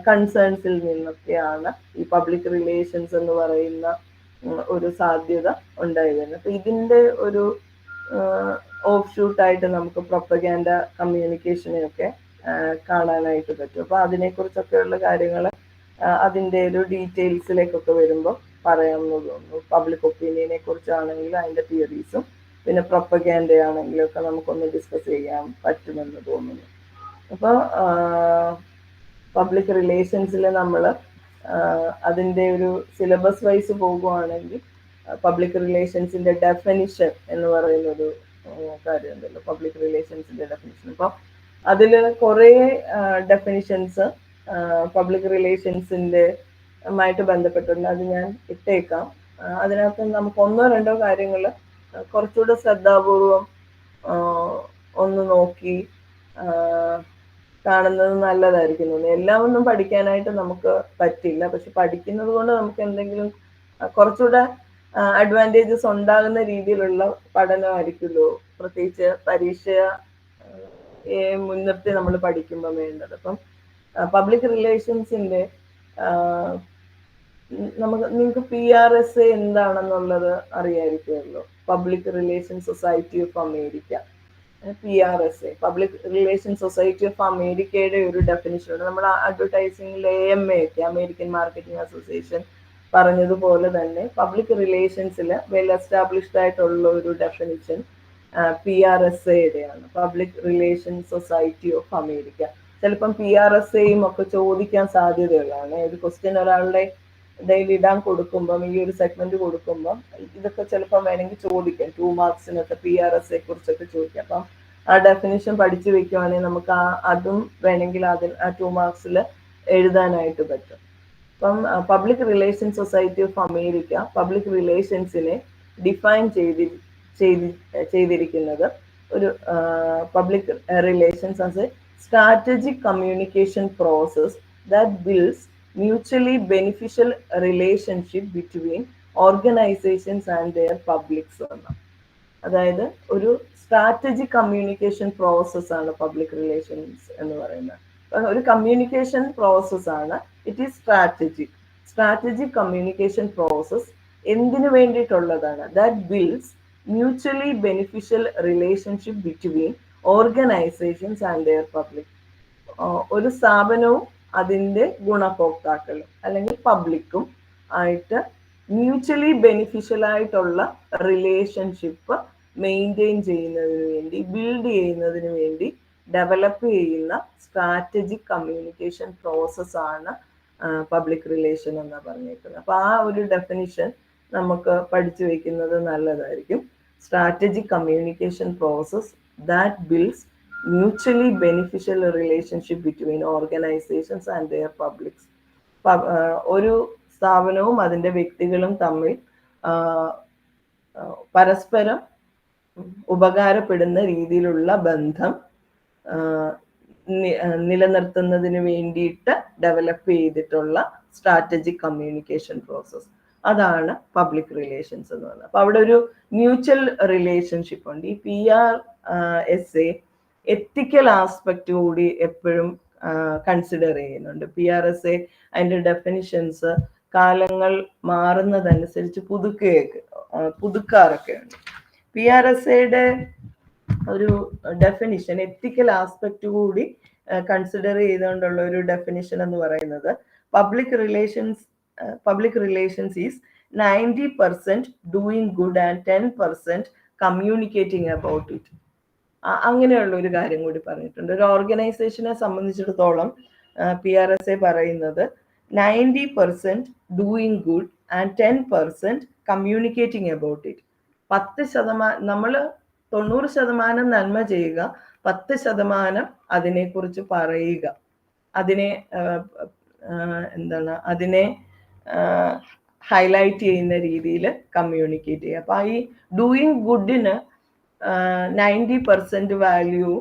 കൺസേൺസിൽ നിന്നൊക്കെയാണ് ഈ പബ്ലിക് റിലേഷൻസ് എന്ന് പറയുന്ന ഒരു സാധ്യത ഉണ്ടായിരുന്നു. അപ്പൊ ഇതിന്റെ ഒരു ഓഫ് ഷൂട്ടായിട്ട് നമുക്ക് പ്രൊപ്പഗാൻഡ കമ്മ്യൂണിക്കേഷനെയൊക്കെ കാണാനായിട്ട് പറ്റും. അപ്പൊ അതിനെക്കുറിച്ചൊക്കെയുള്ള കാര്യങ്ങൾ അതിൻ്റെ ഒരു ഡീറ്റെയിൽസിലേക്കൊക്കെ വരുമ്പോൾ പറയാമെന്ന് തോന്നുന്നു. പബ്ലിക് ഒപ്പീനിയനെ കുറിച്ചാണെങ്കിലും അതിൻ്റെ തിയറീസും പിന്നെ പ്രൊപ്പഗാൻഡ ആണെങ്കിലും ഒക്കെ നമുക്കൊന്ന് ഡിസ്കസ് ചെയ്യാൻ പറ്റുമെന്ന് തോന്നുന്നു. അപ്പോൾ പബ്ലിക് റിലേഷൻസിൽ നമ്മൾ അതിൻ്റെ ഒരു സിലബസ് വൈസ് പോകുകയാണെങ്കിൽ പബ്ലിക് റിലേഷൻസിൻ്റെ ഡെഫിനിഷൻ എന്ന് പറയുന്നൊരു കാര്യമുണ്ടല്ലോ, പബ്ലിക് റിലേഷൻസിൻ്റെ ഡെഫിനിഷൻ. അപ്പോൾ അതിൽ കുറേ ഡെഫിനിഷൻസ് പബ്ലിക് റിലേഷൻസിൻ്റെ ആയിട്ട് ബന്ധപ്പെട്ടുണ്ട്. അത് ഞാൻ ഇട്ടേക്കാം. അതിനകത്ത് നമുക്ക് ഒന്നോ രണ്ടോ കാര്യങ്ങൾ കുറച്ചുകൂടെ ശ്രദ്ധാപൂർവം ഒന്ന് നോക്കി കാണുന്നത് നല്ലതായിരിക്കും തോന്നുന്നു. എല്ലാം ഒന്നും പഠിക്കാനായിട്ട് നമുക്ക് പറ്റില്ല, പക്ഷെ പഠിക്കുന്നത് കൊണ്ട് നമുക്ക് എന്തെങ്കിലും കുറച്ചുകൂടെ അഡ്വാൻറ്റേജസ് ഉണ്ടാകുന്ന രീതിയിലുള്ള പഠനമായിരിക്കുമല്ലോ, പ്രത്യേകിച്ച് പരീക്ഷയെ മുൻനിർത്തി നമ്മൾ പഠിക്കുമ്പോൾ വേണ്ടത്. അപ്പം പബ്ലിക് റിലേഷൻസിൻ്റെ നിങ്ങൾക്ക് PRSA എന്താണെന്നുള്ളത് അറിയാമായിരിക്കുമല്ലോ, public relation society of America. PRSA public relation society of അമേരിക്കയുടെ ഒരു ഡെഫിനിഷനുണ്ട്. നമ്മൾ അഡ്വർടൈസിംഗിൽ AMA ഒക്കെ, അമേരിക്കൻ മാർക്കറ്റിംഗ് അസോസിയേഷൻ പറഞ്ഞതുപോലെ തന്നെ പബ്ലിക് റിലേഷൻസിൽ വെൽ എസ്റ്റാബ്ലിഷ്ഡ് ആയിട്ടുള്ള ഒരു ഡെഫിനിഷൻ PRSAയുടെയാണ്, public relation society of America. ചിലപ്പം PRSAയും ഒക്കെ ചോദിക്കാൻ സാധ്യതയുള്ളതാണ്. ഒരു ക്വസ്റ്റ്യൻ ഒരാളുടെ ഇടയിൽ ഇടാൻ കൊടുക്കുമ്പം, ഈ ഒരു സെഗ്മെന്റ് കൊടുക്കുമ്പം ഇതൊക്കെ ചിലപ്പം വേണമെങ്കിൽ ചോദിക്കാം. 2 മാർക്സിനൊക്കെ PRSA കുറിച്ചൊക്കെ ചോദിക്കാം. അപ്പം ആ ഡെഫിനിഷൻ പഠിച്ചു വെക്കുവാണെങ്കിൽ നമുക്ക് അതും വേണമെങ്കിൽ അതിൽ ആ 2 മാർക്സിൽ എഴുതാനായിട്ട് പറ്റും. അപ്പം public relation society of America public റിലേഷൻസിനെ ഡിഫൈൻ ചെയ്തിരിക്കുന്നത് ഒരു public relations as a strategic communication process that builds mutually beneficial relationship between organizations and their publics. അതായത് ഒരു സ്ട്രാറ്റജിക് കമ്മ്യൂണിക്കേഷൻ പ്രോസസ് ആണ് പബ്ലിക് റിലേഷൻസ് എന്ന് പറയുന്നത്. ഒരു കമ്മ്യൂണിക്കേഷൻ പ്രോസസ് ആണ്. It is strategic communication process എന്തിനു വേണ്ടിയിട്ടുള്ളതാണ്? That builds mutually beneficial relationship between organisations and their public. ഒരു സ്ഥാപനവും അതിൻ്റെ ഗുണഭോക്താക്കളും അല്ലെങ്കിൽ പബ്ലിക്കും ആയിട്ട് മ്യൂച്വലി ബെനിഫിഷ്യൽ ആയിട്ടുള്ള റിലേഷൻഷിപ്പ് മെയിൻറ്റെയിൻ ചെയ്യുന്നതിന് വേണ്ടി, ബിൽഡ് ചെയ്യുന്നതിന് വേണ്ടി ഡെവലപ്പ് ചെയ്യുന്ന സ്ട്രാറ്റജിക് കമ്മ്യൂണിക്കേഷൻ പ്രോസസ്സാണ് പബ്ലിക് റിലേഷൻ എന്ന് പറഞ്ഞേക്കുന്നത്. അപ്പോൾ ആ ഒരു ഡെഫിനിഷൻ നമുക്ക് പഠിച്ചു വെക്കുന്നത് നല്ലതായിരിക്കും. Strategic communication process that builds mutually beneficial relationship between organizations and their publics. ഒരു സ്ഥാപനവും അതിൻ്റെ വ്യക്തികളും തമ്മിൽ പരസ്പരം ഉപകാരപ്പെടുന്ന രീതിയിലുള്ള ബന്ധം നിലനിർത്തുന്നതിന് വേണ്ടിയിട്ട് ഡെവലപ്പ് ചെയ്തിട്ടുള്ള സ്ട്രാറ്റജിക് കമ്മ്യൂണിക്കേഷൻ പ്രോസസ്, അതാണ് പബ്ലിക് റിലേഷൻസ് എന്ന് പറയുന്നത്. അപ്പൊ അവിടെ ഒരു മ്യൂച്വൽ റിലേഷൻഷിപ്പ് ഉണ്ട്. ഈ PRSA എത്തിക്കൽ ആസ്പെക്റ്റ് കൂടി എപ്പോഴും കൺസിഡർ ചെയ്യുന്നുണ്ട്. PRSA അതിൻ്റെ ഡെഫിനിഷൻസ് കാലങ്ങൾ മാറുന്നതനുസരിച്ച് പുതുക്കാറൊക്കെ ഉണ്ട്. PRSAയുടെ ഒരു ഡെഫിനിഷൻ, എത്തിക്കൽ ആസ്പെക്ട് കൂടി കൺസിഡർ ചെയ്തുകൊണ്ടുള്ള ഒരു ഡെഫിനിഷൻ എന്ന് പറയുന്നത്, public relations is 90% doing good and 10% communicating about it. അങ്ങനെയുള്ള ഒരു കാര്യം കൂടി പറഞ്ഞിട്ടുണ്ട്. ഒരു ഓർഗനൈസേഷനെ സംബന്ധിച്ചിടത്തോളം PRSA പറയുന്നത് 90% doing good and 10% communicating about it. 10% നമ്മൾ 90% നന്മ ചെയ്യുക, 10% അതിനെക്കുറിച്ച് പറയുക, അതിനെ ഹൈലൈറ്റ് ചെയ്യുന്ന രീതിയിൽ കമ്മ്യൂണിക്കേറ്റ് ചെയ്യുക. അപ്പൊ ഈ ഡൂയിങ് ഗുഡിന് 90% വാല്യൂ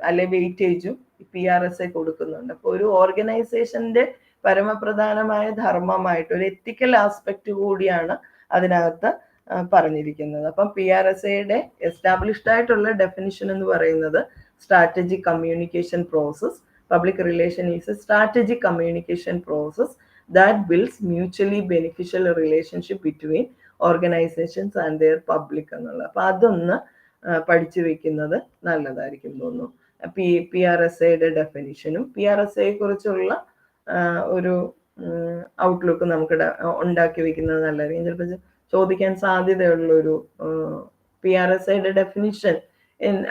അല്ലെ വെയിറ്റേജും PRSA കൊടുക്കുന്നുണ്ട്. അപ്പോൾ ഒരു ഓർഗനൈസേഷന്റെ പരമപ്രധാനമായ ധർമ്മമായിട്ട് ഒരു എത്തിക്കൽ ആസ്പെക്ട് കൂടിയാണ് അതിനകത്ത് പറഞ്ഞിരിക്കുന്നത്. അപ്പം PRSAയുടെ എസ്റ്റാബ്ലിഷ്ഡ് ആയിട്ടുള്ള ഡെഫിനിഷൻ എന്ന് പറയുന്നത് strategic communication process. Public relation is A strategic communication process that builds mutually beneficial relationship between organisations and their public എന്നുള്ളത്. അപ്പൊ അതൊന്ന് പഠിച്ചു വെക്കുന്നത് നല്ലതായിരിക്കും തോന്നുന്നു. PRSAയുടെ ഡെഫിനിഷനും PRSAയെ കുറിച്ചുള്ള ഒരു ഔട്ട്ലുക്ക് നമുക്ക് ഉണ്ടാക്കി വെക്കുന്നത് നല്ലതായിരിക്കും. ചിലപ്പോൾ ചോദിക്കാൻ സാധ്യതയുള്ളൊരു PRSAയുടെ ഡെഫിനിഷൻ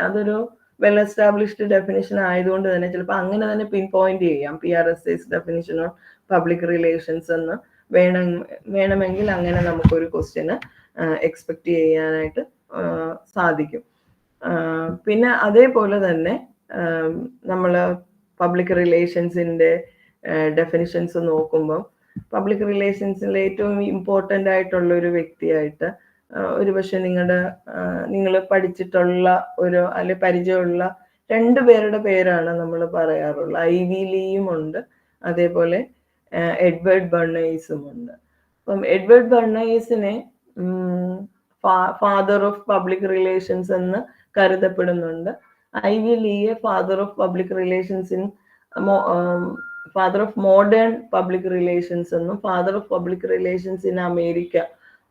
അതൊരു വെൽ എസ്റ്റാബ്ലിഷ്ഡ് ഡെഫിനിഷൻ ആയതുകൊണ്ട് തന്നെ ചിലപ്പോൾ അങ്ങനെ തന്നെ പിൻ പോയിന്റ് ചെയ്യാം. PRSA's definition on public relations എന്ന് വേണമെങ്കിൽ അങ്ങനെ നമുക്കൊരു ക്വസ്റ്റ്യന് എക്സ്പെക്ട് ചെയ്യാനായിട്ട് സാധിക്കും. പിന്നെ അതേപോലെ തന്നെ നമ്മൾ പബ്ലിക് റിലേഷൻസിൻ്റെ ഡെഫിനിഷൻസ് നോക്കുമ്പോൾ പബ്ലിക് റിലേഷൻസിൽ ഏറ്റവും ഇമ്പോർട്ടൻ്റ് ആയിട്ടുള്ള ഒരു വ്യക്തിയായിട്ട് ഒരുപക്ഷെ നിങ്ങൾ പഠിച്ചിട്ടുള്ള അല്ലെ പരിചയമുള്ള 2 പേരുടെ പേരാണ് നമ്മൾ പറയാറുള്ളത്. ഐവി ലീയും ഉണ്ട്, അതേപോലെ എഡ്വേർഡ് ബർണേഴ്സും ഉണ്ട്. അപ്പം എഡ്വേർഡ് ബർണേഴ്സിനെ ഫാദർ ഓഫ് പബ്ലിക് റിലേഷൻസ് എന്ന് കരുതപ്പെടുന്നുണ്ട്. ഐവി ലീയെ father of public relations father of modern public relations എന്നും father of public relations in America,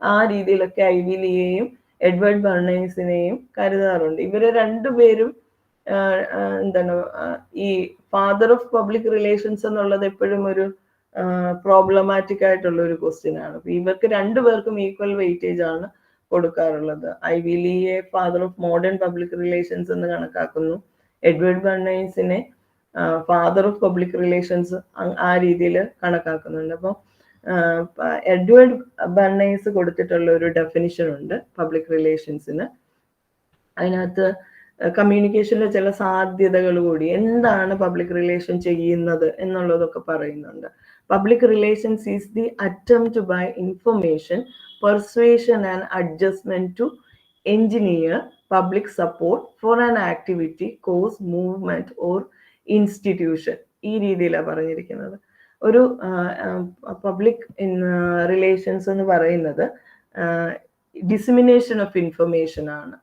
ആ രീതിയിലൊക്കെ ഐവി ലീയെയും എഡ്വേർഡ് ബർണേഴ്സിനെയും കരുതാറുണ്ട്. ഇവര് 2 പേരും ഈ ഫാദർ ഓഫ് പബ്ലിക് റിലേഷൻസ് എന്നുള്ളത് എപ്പോഴും ഒരു പ്രോബ്ലമാറ്റിക് ആയിട്ടുള്ള ഒരു ക്വസ്റ്റ്യൻ ആണ്. ഇവർക്ക് 2 പേർക്കും ഈക്വൽ വെയിറ്റേജ് ആണ് കൊടുക്കാറുള്ളത്. ഐവി ലീയെ father of modern public relations എന്ന് കണക്കാക്കുന്നു, എഡ്വേർഡ് ബർണേഴ്സിനെ ഫാദർ ഓഫ് പബ്ലിക് റിലേഷൻസ് ആ രീതിയിൽ കണക്കാക്കുന്നുണ്ട്. അപ്പോൾ എഡ്വേർഡ് ബർണേഴ്സ് കൊടുത്തിട്ടുള്ള ഒരു ഡെഫിനിഷൻ ഉണ്ട് പബ്ലിക് റിലേഷൻസിന്. അതിനകത്ത് കമ്മ്യൂണിക്കേഷനിലെ ചില സാധ്യതകൾ കൂടി, എന്താണ് പബ്ലിക് റിലേഷൻ ചെയ്യുന്നത് എന്നുള്ളതൊക്കെ പറയുന്നുണ്ട്. Public relations is the attempt by information, persuasion and adjustment to engineer public support for an activity, cause, movement or institution. ഈ രീതിയിലാണ് പറഞ്ഞിരിക്കുന്നത്. ഒരു പബ്ലിക് റിലേഷൻസ് എന്ന് പറയുന്നത് ഡിസിമിനേഷൻ ഓഫ് ഇൻഫർമേഷൻ ആണ്.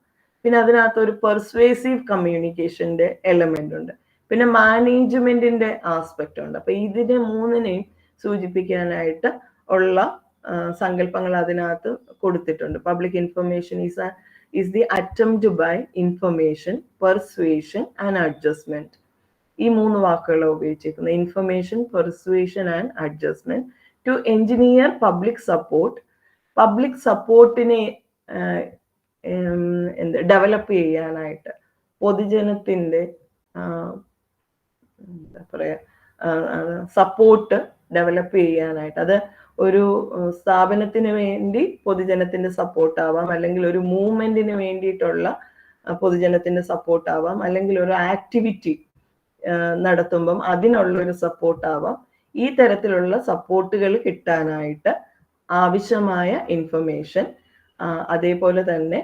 പിന്നെ അതിനകത്ത് ഒരു പെർsuasive കമ്മ്യൂണിക്കേഷന്റെ എലമെന്റ് ഉണ്ട്. പിന്നെ മാനേജ്മെന്റിന്റെ ആസ്പെക്ട് ഉണ്ട്. അപ്പൊ ഇതിനെ 3നെയും സൂചിപ്പിക്കാനായിട്ട് ഉള്ള സങ്കല്പങ്ങൾ അതിനകത്ത് കൊടുത്തിട്ടുണ്ട്. Public information is the attempt by information, persuasion and adjustment. ഈ 3 വാക്കുകളാണ് ഉപയോഗിച്ചിരിക്കുന്നത്. Information, persuasion and adjustment to engineer public support. Public സപ്പോർട്ടിനെ ഡെവലപ്പ് ചെയ്യാനായിട്ട്, പൊതുജനത്തിന്റെ എന്താ പറയാ സപ്പോർട്ട് ഡെവലപ്പ് ചെയ്യാനായിട്ട്, അത് ഒരു സ്ഥാപനത്തിന് വേണ്ടി പൊതുജനത്തിന്റെ സപ്പോർട്ട് ആവാം, അല്ലെങ്കിൽ ഒരു മൂവ്മെന്റിന് വേണ്ടിയിട്ടുള്ള പൊതുജനത്തിന്റെ സപ്പോർട്ട് ആവാം, അല്ലെങ്കിൽ ഒരു ആക്ടിവിറ്റി നടത്തുമ്പം അതിനുള്ളൊരു സപ്പോർട്ട് ആവാം. ഈ തരത്തിലുള്ള സപ്പോർട്ടുകൾ കിട്ടാനായിട്ട് ആവശ്യമായ ഇൻഫർമേഷൻ, അതേപോലെ തന്നെ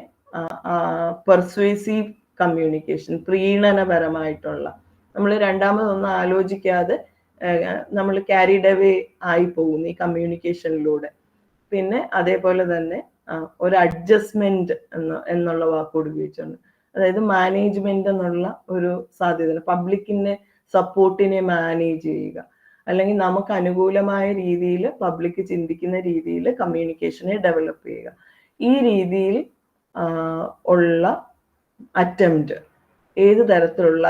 പെർsuasive കമ്മ്യൂണിക്കേഷൻ, പ്രീണനപരമായിട്ടുള്ള, നമ്മൾ രണ്ടാമതൊന്നും ആലോചിക്കാതെ നമ്മൾ ക്യാരിഡ് അവേ ആയി പോകുന്നു ഈ കമ്മ്യൂണിക്കേഷനിലൂടെ. പിന്നെ അതേപോലെ തന്നെ ഒരു അഡ്ജസ്റ്റ്മെന്റ് എന്നുള്ള വാക്കോട് ഉപയോഗിച്ചുകൊണ്ട്, അതായത് മാനേജ്മെന്റ് എന്നുള്ള ഒരു സാധ്യത, പബ്ലിക്കിന്റെ സപ്പോർട്ടിനെ മാനേജ് ചെയ്യുക. അല്ലെങ്കിൽ നമുക്ക് അനുകൂലമായ രീതിയിൽ പബ്ലിക് ചിന്തിക്കുന്ന രീതിയിൽ കമ്മ്യൂണിക്കേഷനെ ഡെവലപ്പ് ചെയ്യുക. ഈ രീതിയിൽ ഉള്ള അറ്റംപ്റ്റ്, ഏത് തരത്തിലുള്ള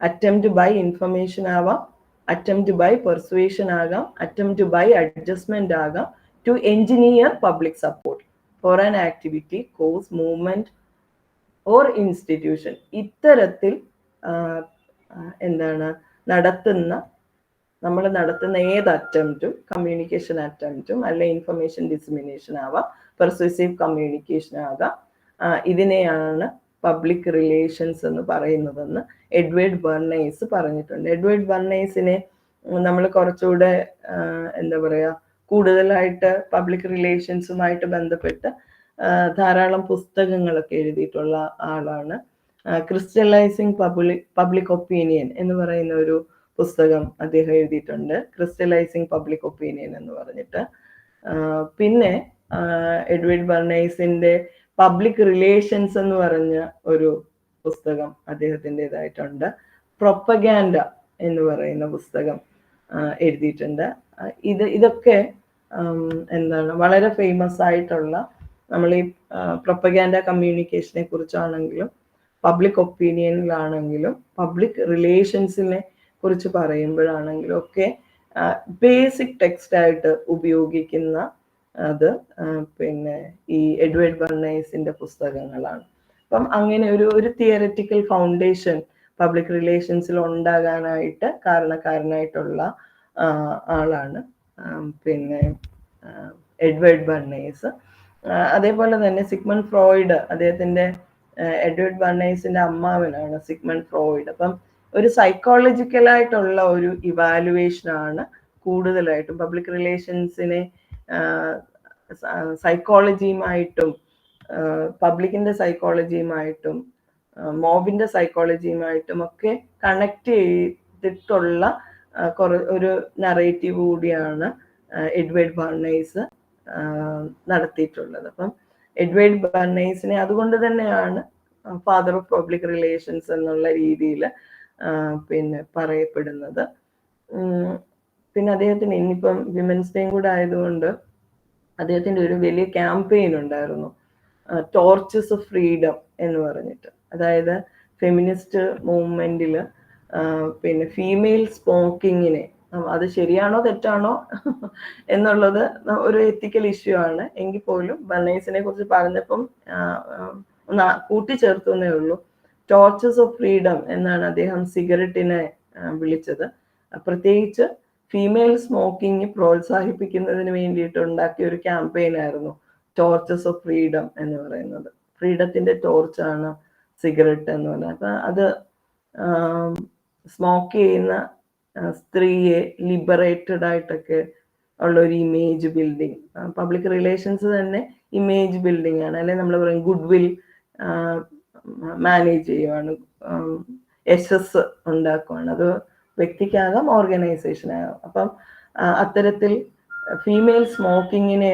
അറ്റംപ്റ്റ് ബൈ ഇൻഫർമേഷൻ ആവാം, അറ്റംപ്റ്റ് ബൈ പെർസുവേഷൻ ആകാം, അറ്റംപ്റ്റ് ബൈ അഡ്ജസ്റ്റ്മെന്റ് ആകാം, to engineer public support for an activity, cause, movement or institution. ഇത്തരത്തിൽ നമ്മൾ നടത്തുന്ന ഏത് അറ്റംപ്റ്റും, കമ്മ്യൂണിക്കേഷൻ അറ്റംപ്റ്റും അല്ലെ ഇൻഫർമേഷൻ ഡിസമിനേഷൻ ആവാം, പെർസ്യൂസീവ് കമ്മ്യൂണിക്കേഷൻ ആകാം, ഇതിനെയാണ് പബ്ലിക് റിലേഷൻസ് എന്ന് പറയുന്നതെന്ന് എഡ്വേർഡ് ബെർണേഴ്സ് പറഞ്ഞിട്ടുണ്ട്. എഡ്വേർഡ് ബെർണേഴ്സിനെ നമ്മൾ കുറച്ചുകൂടെ കൂടുതലായിട്ട് പബ്ലിക് റിലേഷൻസുമായിട്ട് ബന്ധപ്പെട്ട് ധാരാളം പുസ്തകങ്ങളൊക്കെ എഴുതിയിട്ടുള്ള ആളാണ്. ക്രിസ്റ്റലൈസിങ് പബ്ലിക് ഒപ്പീനിയൻ എന്ന് പറയുന്ന ഒരു പുസ്തകം അദ്ദേഹം എഴുതിയിട്ടുണ്ട്, ക്രിസ്റ്റലൈസിങ് പബ്ലിക് ഒപ്പീനിയൻ എന്ന് പറഞ്ഞിട്ട്. പിന്നെ എഡ്വേർഡ് ബെർണേഴ്സിന്റെ പബ്ലിക് റിലേഷൻസ് എന്ന് പറഞ്ഞ ഒരു പുസ്തകം അദ്ദേഹത്തിൻ്റെതായിട്ടുണ്ട്. പ്രൊപ്പഗാൻഡ എന്ന് പറയുന്ന പുസ്തകം എഴുതിയിട്ടുണ്ട്. ഇതൊക്കെ വളരെ ഫേമസ് ആയിട്ടുള്ള, നമ്മൾ ഈ പ്രൊപ്പഗാൻഡ കമ്മ്യൂണിക്കേഷനെ കുറിച്ചാണെങ്കിലും പബ്ലിക് ഒപ്പീനിയനിലാണെങ്കിലും പബ്ലിക് റിലേഷൻസിനെ കുറിച്ച് പറയുമ്പോഴാണെങ്കിലും ഒക്കെ ബേസിക് ടെക്സ്റ്റ് ആയിട്ട് ഉപയോഗിക്കുന്ന അത് പിന്നെ ഈ എഡ്വേർഡ് ബെർണേഴ്സിന്റെ പുസ്തകങ്ങളാണ്. അപ്പം അങ്ങനെ ഒരു തിയററ്റിക്കൽ ഫൗണ്ടേഷൻ പബ്ലിക് റിലേഷൻസിൽ ഉണ്ടാകാനായിട്ട് കാരണക്കാരനായിട്ടുള്ള ആളാണ് പിന്നെ എഡ്വേർഡ് ബെർണേഴ്സ്. അതേപോലെ തന്നെ സിഗ്മണ്ട് ഫ്രോയിഡ്, അദ്ദേഹത്തിന്റെ എഡ്വേർഡ് ബെർണേഴ്സിന്റെ അമ്മാവനാണ് സിഗ്മണ്ട് ഫ്രോയിഡ്. അപ്പം ഒരു സൈക്കോളജിക്കലായിട്ടുള്ള ഒരു ഇവാലുവേഷനാണ് കൂടുതലായിട്ടും പബ്ലിക് റിലേഷൻസിനെ സൈക്കോളജിയുമായിട്ടും പബ്ലിക്കിന്റെ സൈക്കോളജിയുമായിട്ടും മോബിന്റെ സൈക്കോളജിയുമായിട്ടും ഒക്കെ കണക്ട് ചെയ്തിട്ടുള്ള ഒരു നറേറ്റീവ് കൂടിയാണ് എഡ്വേർഡ് ബെർണേഴ്സ് നടത്തിയിട്ടുള്ളത്. അപ്പം എഡ്വേർഡ് ബെർണേഴ്സിനെ അതുകൊണ്ട് തന്നെയാണ് ഫാദർ ഓഫ് പബ്ലിക് റിലേഷൻസ് എന്നുള്ള രീതിയിൽ പിന്നെ പറയപ്പെടുന്നത്. പിന്നെ അദ്ദേഹത്തിന് ഇന്നിപ്പം വിമൻസ് ഡേയും കൂടെ ആയതുകൊണ്ട് അദ്ദേഹത്തിന്റെ ഒരു വലിയ ക്യാമ്പയിൻ ഉണ്ടായിരുന്നു, ടോർച്ചസ് ഓഫ് ഫ്രീഡം എന്ന് പറഞ്ഞിട്ട്. അതായത് ഫെമിനിസ്റ്റ് മൂവ്മെന്റിൽ പിന്നെ ഫീമെയിൽ സ്മോക്കിങ്ങിനെ, അത് ശരിയാണോ തെറ്റാണോ എന്നുള്ളത് ഒരു എത്തിക്കൽ ഇഷ്യൂ ആണ്. എങ്കിൽ പോലും ബെർണേഴ്സിനെ കുറിച്ച് പറഞ്ഞപ്പം ഒന്ന് കൂട്ടിച്ചേർത്തു എന്നേ ഉള്ളൂ. ടോർച്ചസ് ഓഫ് ഫ്രീഡം എന്നാണ് അദ്ദേഹം സിഗരറ്റിനെ വിളിച്ചത്. പ്രത്യേകിച്ച് ഫീമെയിൽ സ്മോക്കിംഗ് പ്രോത്സാഹിപ്പിക്കുന്നതിന് വേണ്ടിയിട്ട് ഉണ്ടാക്കിയ ഒരു ക്യാമ്പയിൻ ആയിരുന്നു ടോർച്ചസ് ഓഫ് ഫ്രീഡം എന്ന് പറയുന്നത്. ഫ്രീഡത്തിന്റെ ടോർച്ചാണ് സിഗരറ്റ് എന്ന് പറയുന്നത്. അപ്പൊ അത് സ്മോക്ക് ചെയ്യുന്ന സ്ത്രീയെ ലിബറേറ്റഡ് ആയിട്ടൊക്കെ ഉള്ള ഒരു ഇമേജ് ബിൽഡിങ്, പബ്ലിക് റിലേഷൻസ് തന്നെ ഇമേജ് ബിൽഡിംഗ് ആണ്. അല്ലെങ്കിൽ നമ്മൾ പറയും ഗുഡ് വിൽ മാനേജ് ചെയ്യുവാണ്, യശസ് ഉണ്ടാക്കുവാണ്. അത് വ്യക്തിക്കാകാം ഓർഗനൈസേഷനാകാം. അപ്പം അത്തരത്തിൽ ഫീമെയിൽ സ്മോക്കിങ്ങിനെ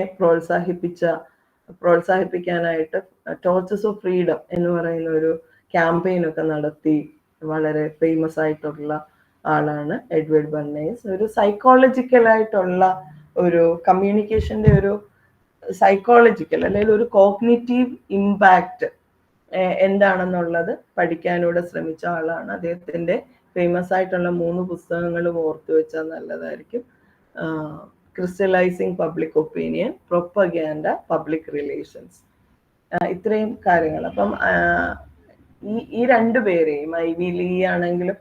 പ്രോത്സാഹിപ്പിക്കാനായിട്ട് ടോർച്ചസ് ഓഫ് ഫ്രീഡം എന്ന് പറയുന്ന ഒരു ക്യാമ്പയിനൊക്കെ നടത്തി വളരെ ഫേമസ് ആയിട്ടുള്ള ആളാണ് എഡ്വേർഡ് ബെർണേഴ്സ്. ഒരു സൈക്കോളജിക്കലായിട്ടുള്ള ഒരു കമ്മ്യൂണിക്കേഷന്റെ ഒരു സൈക്കോളജിക്കൽ അല്ലെങ്കിൽ ഒരു കോഗ്നിറ്റീവ് ഇമ്പാക്റ്റ് എന്താണെന്നുള്ളത് പഠിക്കാനൂടെ ശ്രമിച്ച ആളാണ്. അദ്ദേഹത്തിന്റെ ഫേമസ് ആയിട്ടുള്ള 3 പുസ്തകങ്ങളും ഓർത്തു വെച്ചാൽ നല്ലതായിരിക്കും. Crystallizing public opinion, propaganda, public relations, ഇത്രയും കാര്യങ്ങൾ. അപ്പം ഈ രണ്ടുപേരെയും ഐവി ലീ ആണെങ്കിലും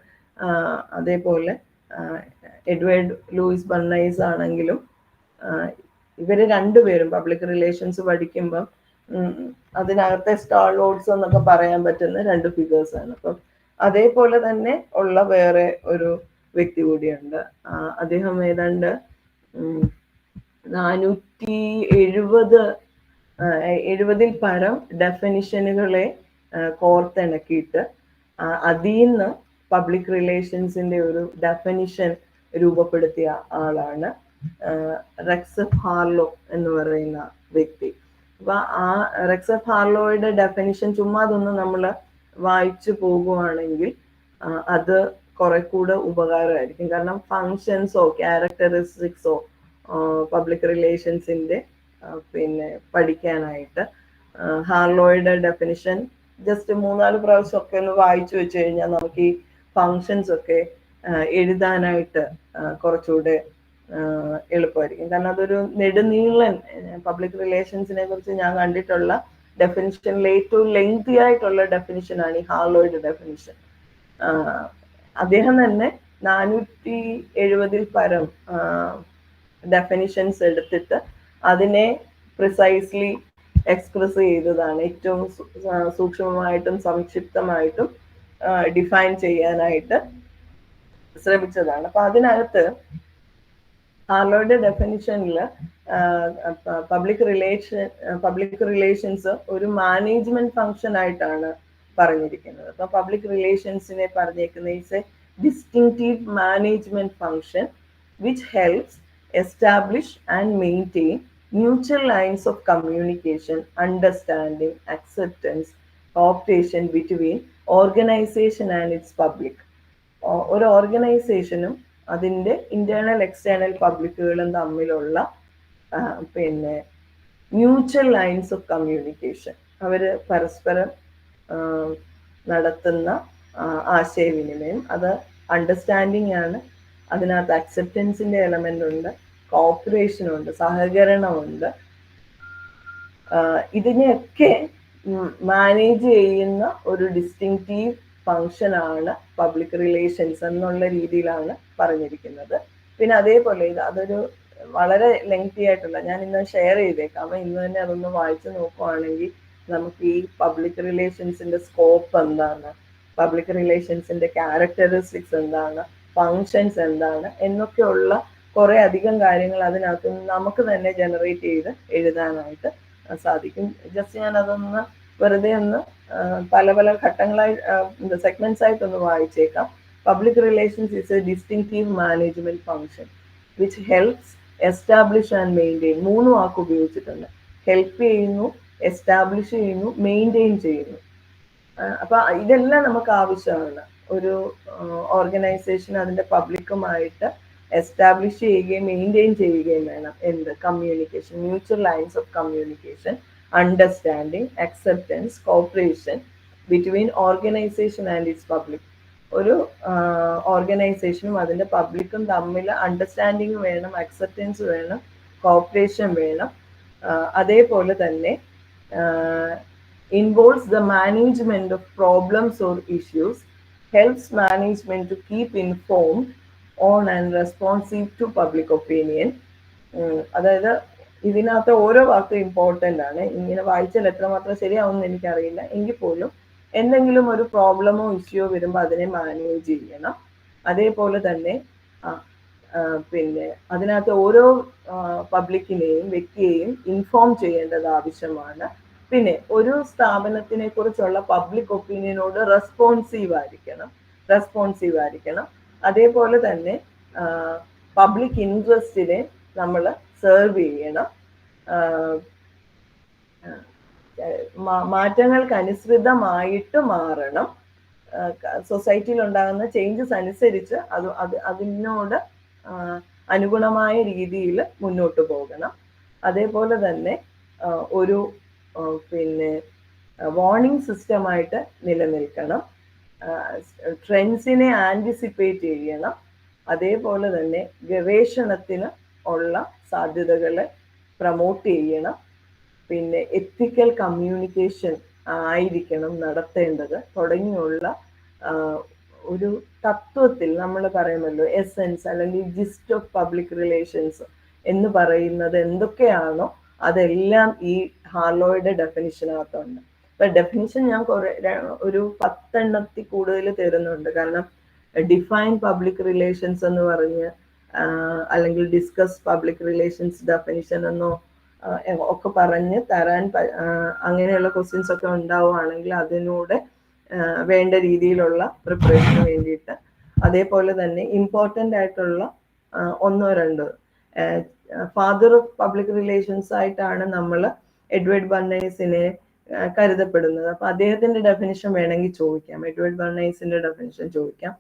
അതേപോലെ എഡ്വേർഡ് ലൂയിസ് ബെർണേഴ്സ് ആണെങ്കിലും ഇവര് രണ്ടുപേരും പബ്ലിക് റിലേഷൻസ് പഠിക്കുമ്പം അതിനകത്തെ സ്റ്റാൾവേർഡ്സ് എന്നൊക്കെ പറയാൻ പറ്റുന്ന 2 ഫിഗേഴ്സ് ആണ്. അപ്പം അതേപോലെ തന്നെ ഉള്ള വേറെ ഒരു വ്യക്തി കൂടിയുണ്ട്. അദ്ദേഹം ഏതാണ്ട് 470 പരം ഡെഫിനിഷനുകളെ കോർത്തിണക്കിയിട്ട് അതിൽ നിന്ന് പബ്ലിക് റിലേഷൻസിന്റെ ഒരു ഡെഫിനിഷൻ രൂപപ്പെടുത്തിയ ആളാണ് റെക്സഫ് ഹാർലോ എന്ന് പറയുന്ന വ്യക്തി. അപ്പൊ ആ റെക്സഫ് ഹാർലോയുടെ ഡെഫിനിഷൻ ചുമ്മാ അതൊന്ന് നമ്മൾ വായിച്ചു പോകുവാണെങ്കിൽ അത് കുറെ കൂടെ ഉപകാരമായിരിക്കും. കാരണം ഫങ്ഷൻസോ ക്യാരക്ടറിസ്റ്റിക്സോ പബ്ലിക് റിലേഷൻസിന്റെ പിന്നെ പഠിക്കാനായിട്ട് ഹാർലോയുടെ ഡെഫിനിഷൻ ജസ്റ്റ് 3-4 പ്രാവശ്യം ഒക്കെ ഒന്ന് വായിച്ചു വെച്ച് കഴിഞ്ഞാൽ നമുക്ക് ഈ ഫങ്ഷൻസ് ഒക്കെ എഴുതാനായിട്ട് കുറച്ചുകൂടെ എളുപ്പമായിരിക്കും. കാരണം അതൊരു നെടുനീളൻ പബ്ലിക് റിലേഷൻസിനെ കുറിച്ച് ഞാൻ കണ്ടിട്ടുള്ള ഡെഫിനിഷനിൽ ഏറ്റവും ലെങ്തി ആയിട്ടുള്ള ഡെഫിനിഷനാണ് ഈ ഹാർലോയുടെ ഡെഫിനിഷൻ. അദ്ദേഹം തന്നെ 470 പരം ഡെഫിനിഷൻസ് എടുത്തിട്ട് അതിനെ പ്രിസൈസ്ലി എക്സ്പ്രസ് ചെയ്തതാണ്. ഏറ്റവും സൂക്ഷ്മമായിട്ടും സംക്ഷിപ്തമായിട്ടും ഡിഫൈൻ ചെയ്യാനായിട്ട് ശ്രമിച്ചതാണ്. അപ്പൊ അതിനകത്ത് ഹാർലോയുടെ ഡെഫിനിഷനിൽ പബ്ലിക് റിലേഷൻസ് ഒരു മാനേജ്മെന്റ് ഫംഗ്ഷൻ ആയിട്ടാണ് പറഞ്ഞിരിക്കുന്നത്. അപ്പൊ പബ്ലിക് റിലേഷൻസിനെ പറഞ്ഞേക്കുന്ന it's a distinctive management function which helps establish and maintain mutual lines of communication, understanding, acceptance, cooperation between organization and its public. ഒരു ഓർഗനൈസേഷനും അതിൻ്റെ ഇന്റേണൽ എക്സ്റ്റേണൽ പബ്ലിക്കുകളും തമ്മിലുള്ള പിന്നെ മ്യൂച്വൽ ലൈൻസ് ഓഫ് കമ്മ്യൂണിക്കേഷൻ, അവർ പരസ്പരം നടത്തുന്ന ആശയവിനിമയം, അത് അണ്ടർസ്റ്റാൻഡിങ് ആണ്. അതിനകത്ത് അക്സെപ്റ്റൻസിന്റെ എലമെന്റ് ഉണ്ട്, കോപ്പറേഷൻ ഉണ്ട്, സഹകരണമുണ്ട്. ഇതിനെയൊക്കെ മാനേജ് ചെയ്യുന്ന ഒരു ഡിസ്റ്റിങ്റ്റീവ് ഫങ്ഷൻ ആണ് പബ്ലിക് റിലേഷൻസ് എന്നുള്ള രീതിയിലാണ് പറഞ്ഞിരിക്കുന്നത്. പിന്നെ അതേപോലെ അതൊരു വളരെ ലെങ്തി ആയിട്ടുള്ള, ഞാൻ ഇന്ന് ഷെയർ ചെയ്തേക്കാം, ഇന്ന് തന്നെ അതൊന്ന് വായിച്ചു നോക്കുവാണെങ്കിൽ നമുക്ക് ഈ പബ്ലിക് റിലേഷൻസിന്റെ സ്കോപ്പ് എന്താണ്, പബ്ലിക് റിലേഷൻസിന്റെ ക്യാരക്ടറിസ്റ്റിക്സ് എന്താണ്, ഫങ്ഷൻസ് എന്താണ് എന്നൊക്കെയുള്ള കുറെ അധികം കാര്യങ്ങൾ അതിനകത്ത് നമുക്ക് തന്നെ ജനറേറ്റ് ചെയ്ത് എഴുതാനായിട്ട് സാധിക്കും. ജസ്റ്റ് ഞാൻ അതൊന്ന് വെറുതെ ഒന്ന് പല പല ഘട്ടങ്ങളായി സെഗ്മെന്റ്സ് ആയിട്ടൊന്ന് വായിച്ചേക്കാം. Public relations is a distinctive management function which helps establish and maintain. 3 വാക്ക് ഉപയോഗിച്ചിട്ടുണ്ട്. ഹെൽപ്പ് ചെയ്യുന്നു, എസ്റ്റാബ്ലിഷ് ചെയ്യുന്നു, മെയിൻറ്റെയിൻ ചെയ്യുന്നു. അപ്പൊ ഇതെല്ലാം നമുക്ക് ആവശ്യമാണ്. ഒരു ഓർഗനൈസേഷൻ അതിന്റെ പബ്ലിക്കുമായിട്ട് എസ്റ്റാബ്ലിഷ് ചെയ്യുകയും മെയിൻറ്റെയിൻ ചെയ്യുകയും വേണം. എന്ത്? Communication, mutual lines of communication, understanding, acceptance, corporation between organisation and it's public. ഒരു ഓർഗനൈസേഷനും അതിന്റെ പബ്ലിക്കും തമ്മിൽ അണ്ടർസ്റ്റാൻഡിങ് വേണം, അക്സെപ്റ്റൻസ് വേണം, കോപ്പറേഷൻ വേണം. അതേപോലെ തന്നെ involves the management of problems or issues, helps management to keep informed on and responsive to public opinion. അതായത് ഇതിനകത്ത് ഓരോ വാക്കും ഇമ്പോർട്ടൻ്റ് ആണ്. ഇങ്ങനെ വായിച്ചാൽ എത്രമാത്രം ശരിയാവുമെന്ന് എനിക്കറിയില്ല. എങ്കിൽ പോലും എന്തെങ്കിലും ഒരു പ്രോബ്ലമോ ഇഷ്യൂയോ വരുമ്പോൾ അതിനെ മാനേജ് ചെയ്യണം. അതേപോലെ തന്നെ പിന്നെ അതിനകത്ത് ഓരോ പബ്ലിക്കിനെയും വ്യക്തിയെയും ഇൻഫോം ചെയ്യേണ്ടത് ആവശ്യമാണ്. പിന്നെ ഒരു സ്ഥാപനത്തിനെ കുറിച്ചുള്ള പബ്ലിക് ഒപ്പീനിയനോട് റെസ്പോൺസീവ് ആയിരിക്കണം. അതേപോലെ തന്നെ പബ്ലിക് ഇൻട്രസ്റ്റിനെ നമ്മൾ സെർവ് ചെയ്യണം. മാറ്റങ്ങൾക്ക് അനുസൃതമായിട്ട് മാറണം. സൊസൈറ്റിയിൽ ഉണ്ടാകുന്ന ചേഞ്ചസ് അനുസരിച്ച് അതിനോട് അനുഗുണമായ രീതിയിൽ മുന്നോട്ട് പോകണം. അതേപോലെ തന്നെ ഒരു പിന്നെ വാർണിംഗ് സിസ്റ്റമായിട്ട് നിലനിൽക്കണം. ട്രെൻഡ്സിനെ ആൻറ്റിസിപ്പേറ്റ് ചെയ്യണം. അതേപോലെ തന്നെ ഗവേഷണത്തിന് ഉള്ള സാധ്യതകളെ പ്രൊമോട്ട് ചെയ്യണം. പിന്നെ എത്തിക്കൽ കമ്മ്യൂണിക്കേഷൻ ആയിരിക്കണം നടത്തേണ്ടത് തുടങ്ങിയുള്ള ഒരു തത്വത്തിൽ നമ്മൾ പറയുമല്ലോ എസെൻസ് അല്ലെങ്കിൽ ജിസ്റ്റ് ഓഫ് പബ്ലിക് റിലേഷൻസ് എന്ന് പറയുന്നത് എന്തൊക്കെയാണോ അതെല്ലാം ഈ ഹാർലോയുടെ ഡെഫിനിഷനകത്തുണ്ട്. അപ്പൊ ഡെഫിനിഷൻ ഞാൻ ഒരു 10 എണ്ണത്തിൽ കൂടുതൽ തരുന്നുണ്ട്. കാരണം ഡിഫൈൻ പബ്ലിക് റിലേഷൻസ് എന്ന് പറഞ്ഞ് അല്ലെങ്കിൽ ഡിസ്കസ് പബ്ലിക് റിലേഷൻസ് ഡെഫിനിഷൻ എന്നോ ഒക്കെ പറഞ്ഞ് തരാൻ അങ്ങനെയുള്ള ക്വസ്റ്റ്യൻസ് ഒക്കെ ഉണ്ടാവുകയാണെങ്കിൽ അതിനൂടെ വേണ്ട രീതിയിലുള്ള പ്രിപ്പറേഷന് വേണ്ടിയിട്ട്. അതേപോലെ തന്നെ ഇമ്പോർട്ടൻ്റ് ആയിട്ടുള്ള 1-2 ഫാദർ ഓഫ് പബ്ലിക് റിലേഷൻസ് ആയിട്ടാണ് നമ്മൾ എഡ്വേർഡ് ബർണൈസിനെ കരുതപ്പെടുന്നത്. അപ്പൊ അദ്ദേഹത്തിന്റെ ഡെഫിനിഷൻ വേണമെങ്കിൽ ചോദിക്കാം, എഡ്വേർഡ് ബർണൈസിന്റെ ഡെഫിനിഷൻ ചോദിക്കാം.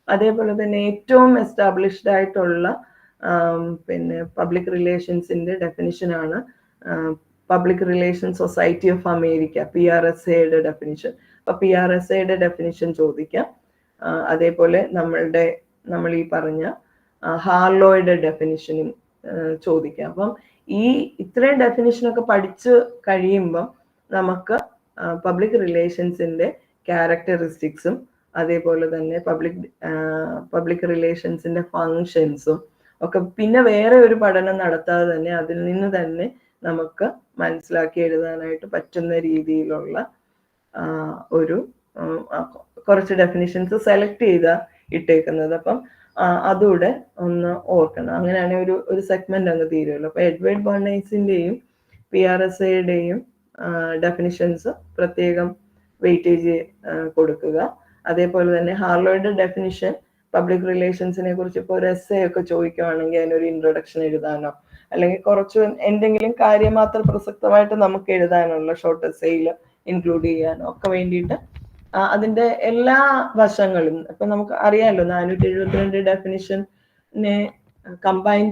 അതേപോലെ തന്നെ ഏറ്റവും എസ്റ്റാബ്ലിഷ്ഡ് ആയിട്ടുള്ള പിന്നെ പബ്ലിക് റിലേഷൻസിന്റെ ഡെഫിനിഷനാണ് public relation society of America, PRSAയുടെ ഡെഫിനിഷൻ. അപ്പൊ PRSAയുടെ ഡെഫിനിഷൻ ചോദിക്കാം. അതേപോലെ നമ്മൾ ഈ പറഞ്ഞ ഹാർലോയുടെ ഡെഫിനിഷനും ചോദിക്കാം. അപ്പം ഇത്രയും ഡെഫിനിഷനൊക്കെ പഠിച്ചു കഴിയുമ്പം നമുക്ക് പബ്ലിക് റിലേഷൻസിന്റെ ക്യാരക്ടറിസ്റ്റിക്സും അതേപോലെ തന്നെ പബ്ലിക് റിലേഷൻസിന്റെ ഫങ്ഷൻസും ഒക്കെ പിന്നെ വേറെ ഒരു പഠനം നടത്താതെ തന്നെ അതിൽ നിന്ന് തന്നെ നമുക്ക് മനസ്സിലാക്കി എഴുതാനായിട്ട് പറ്റുന്ന രീതിയിലുള്ള കുറച്ച് ഡെഫിനിഷൻസ് സെലക്ട് ചെയ്താ ഇട്ടേക്കുന്നത്. അപ്പം അതുകൂടെ ഒന്ന് ഓർക്കണം. അങ്ങനെയാണെങ്കിൽ ഒരു സെഗ്മെന്റ് അങ്ങ് തീരുമല്ലോ. അപ്പൊ എഡ്വേർഡ് ബർണേഴ്സിന്റെയും PRSAയുടെയും ഡെഫിനിഷൻസ് പ്രത്യേകം വെയിറ്റേജ് കൊടുക്കുക. അതേപോലെ തന്നെ ഹാർലോയുടെ ഡെഫിനിഷൻ പബ്ലിക് റിലേഷൻസിനെ കുറിച്ച് ഇപ്പോൾ ഒരു എസ്സേ ഒക്കെ ചോദിക്കുകയാണെങ്കിൽ അതിനൊരു ഇൻട്രൊഡക്ഷൻ എഴുതാനോ അല്ലെങ്കിൽ കുറച്ച് എന്തെങ്കിലും കാര്യമാത്ര പ്രസക്തമായിട്ട് നമുക്ക് എഴുതാനുള്ള ഷോർട്ട് എസ്സേയിൽ ഇൻക്ലൂഡ് ചെയ്യാനോ ഒക്കെ വേണ്ടിയിട്ട് അതിന്റെ എല്ലാ വശങ്ങളും ഇപ്പൊ നമുക്ക് അറിയാമല്ലോ 472 ഡെഫിനിഷനെ കമ്പൈൽ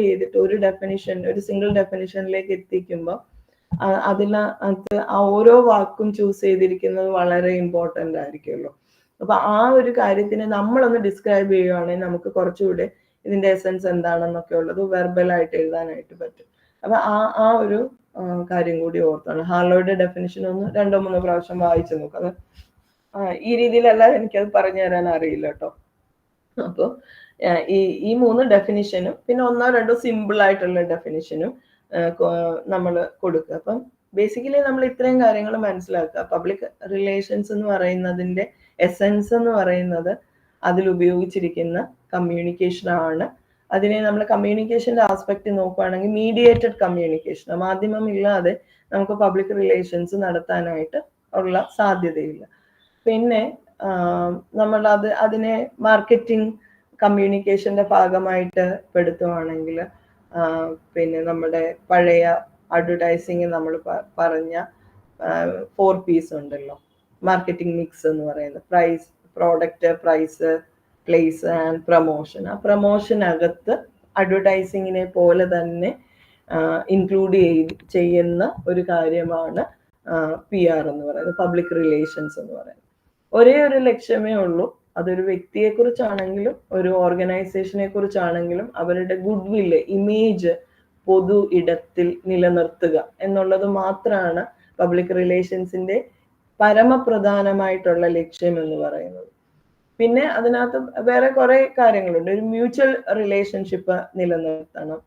ചെയ്തിട്ട് ഒരു സിംഗിൾ ഡെഫിനിഷനിലേക്ക് എത്തിക്കുമ്പോൾ അതിനകത്ത് ഓരോ വാക്കും ചൂസ് ചെയ്തിരിക്കുന്നത് വളരെ ഇമ്പോർട്ടൻ്റ് ആയിരിക്കുമല്ലോ. അപ്പൊ ആ ഒരു കാര്യത്തിനെ നമ്മളൊന്ന് ഡിസ്ക്രൈബ് ചെയ്യുകയാണെങ്കിൽ നമുക്ക് കുറച്ചുകൂടെ ഇതിന്റെ എസൻസ് എന്താണെന്നൊക്കെ ഉള്ളത് വെർബലായിട്ട് എഴുതാനായിട്ട് പറ്റും. അപ്പൊ ആ ഒരു കാര്യം കൂടി ഓർത്താണ്. ഹാർലോയുടെ ഡെഫിനിഷൻ ഒന്ന് 2-3 പ്രാവശ്യം വായിച്ചു നോക്കാം. ഈ രീതിയിലല്ല എനിക്കത് പറഞ്ഞു തരാൻ അറിയില്ല കേട്ടോ. അപ്പോൾ ഈ 3 ഡെഫിനിഷനും പിന്നെ 1-2 സിമ്പിൾ ആയിട്ടുള്ള ഡെഫിനിഷനും നമ്മൾ കൊടുക്കുക. അപ്പം ബേസിക്കലി നമ്മൾ ഇത്രയും കാര്യങ്ങൾ മനസ്സിലാക്കുക. പബ്ലിക് റിലേഷൻസ് എന്ന് പറയുന്നതിന്റെ എസൻസ് എന്ന് പറയുന്നത് അതിൽ ഉപയോഗിച്ചിരിക്കുന്ന കമ്മ്യൂണിക്കേഷൻ ആണ്. അതിനെ നമ്മൾ കമ്മ്യൂണിക്കേഷന്റെ ആസ്പെക്ട് നോക്കുകയാണെങ്കിൽ മീഡിയേറ്റഡ് കമ്മ്യൂണിക്കേഷൻ, മാധ്യമം ഇല്ലാതെ നമുക്ക് പബ്ലിക് റിലേഷൻസ് നടത്താനായിട്ട് ഉള്ള സാധ്യതയില്ല. പിന്നെ നമ്മൾ അതിനെ മാർക്കറ്റിംഗ് കമ്മ്യൂണിക്കേഷന്റെ ഭാഗമായിട്ട് പെടുത്തുവാണെങ്കിൽ പിന്നെ നമ്മുടെ പഴയ അഡ്വർടൈസിങ് നമ്മൾ പറഞ്ഞ 4 P's ഉണ്ടല്ലോ, മാർക്കറ്റിംഗ് മിക്സ് എന്ന് പറയുന്നത് price, product, price, place and promotion. ആ പ്രൊമോഷനകത്ത് അഡ്വർടൈസിങ്ങിനെ പോലെ തന്നെ ഇൻക്ലൂഡ് ചെയ്യുന്ന ഒരു കാര്യമാണ് PR എന്ന് പറയുന്നത്, പബ്ലിക് റിലേഷൻസ് എന്ന് പറയുന്നത്. ഒരേ ഒരു ലക്ഷ്യമേ ഉള്ളൂ. അതൊരു വ്യക്തിയെ കുറിച്ചാണെങ്കിലും ഒരു ഓർഗനൈസേഷനെ കുറിച്ചാണെങ്കിലും അവരുടെ ഗുഡ് വില്ല്, ഇമേജ് പൊതു ഇടത്തിൽ നിലനിർത്തുക എന്നുള്ളത് മാത്രമാണ് പബ്ലിക് റിലേഷൻസിന്റെ പരമപ്രധാനമായിട്ടുള്ള ലക്ഷ്യം എന്ന് പറയുന്നത്. പിന്നെ അതിനകത്ത് വേറെ കുറെ കാര്യങ്ങളുണ്ട്. ഒരു മ്യൂച്വൽ റിലേഷൻഷിപ്പ് നിലനിർത്തണം.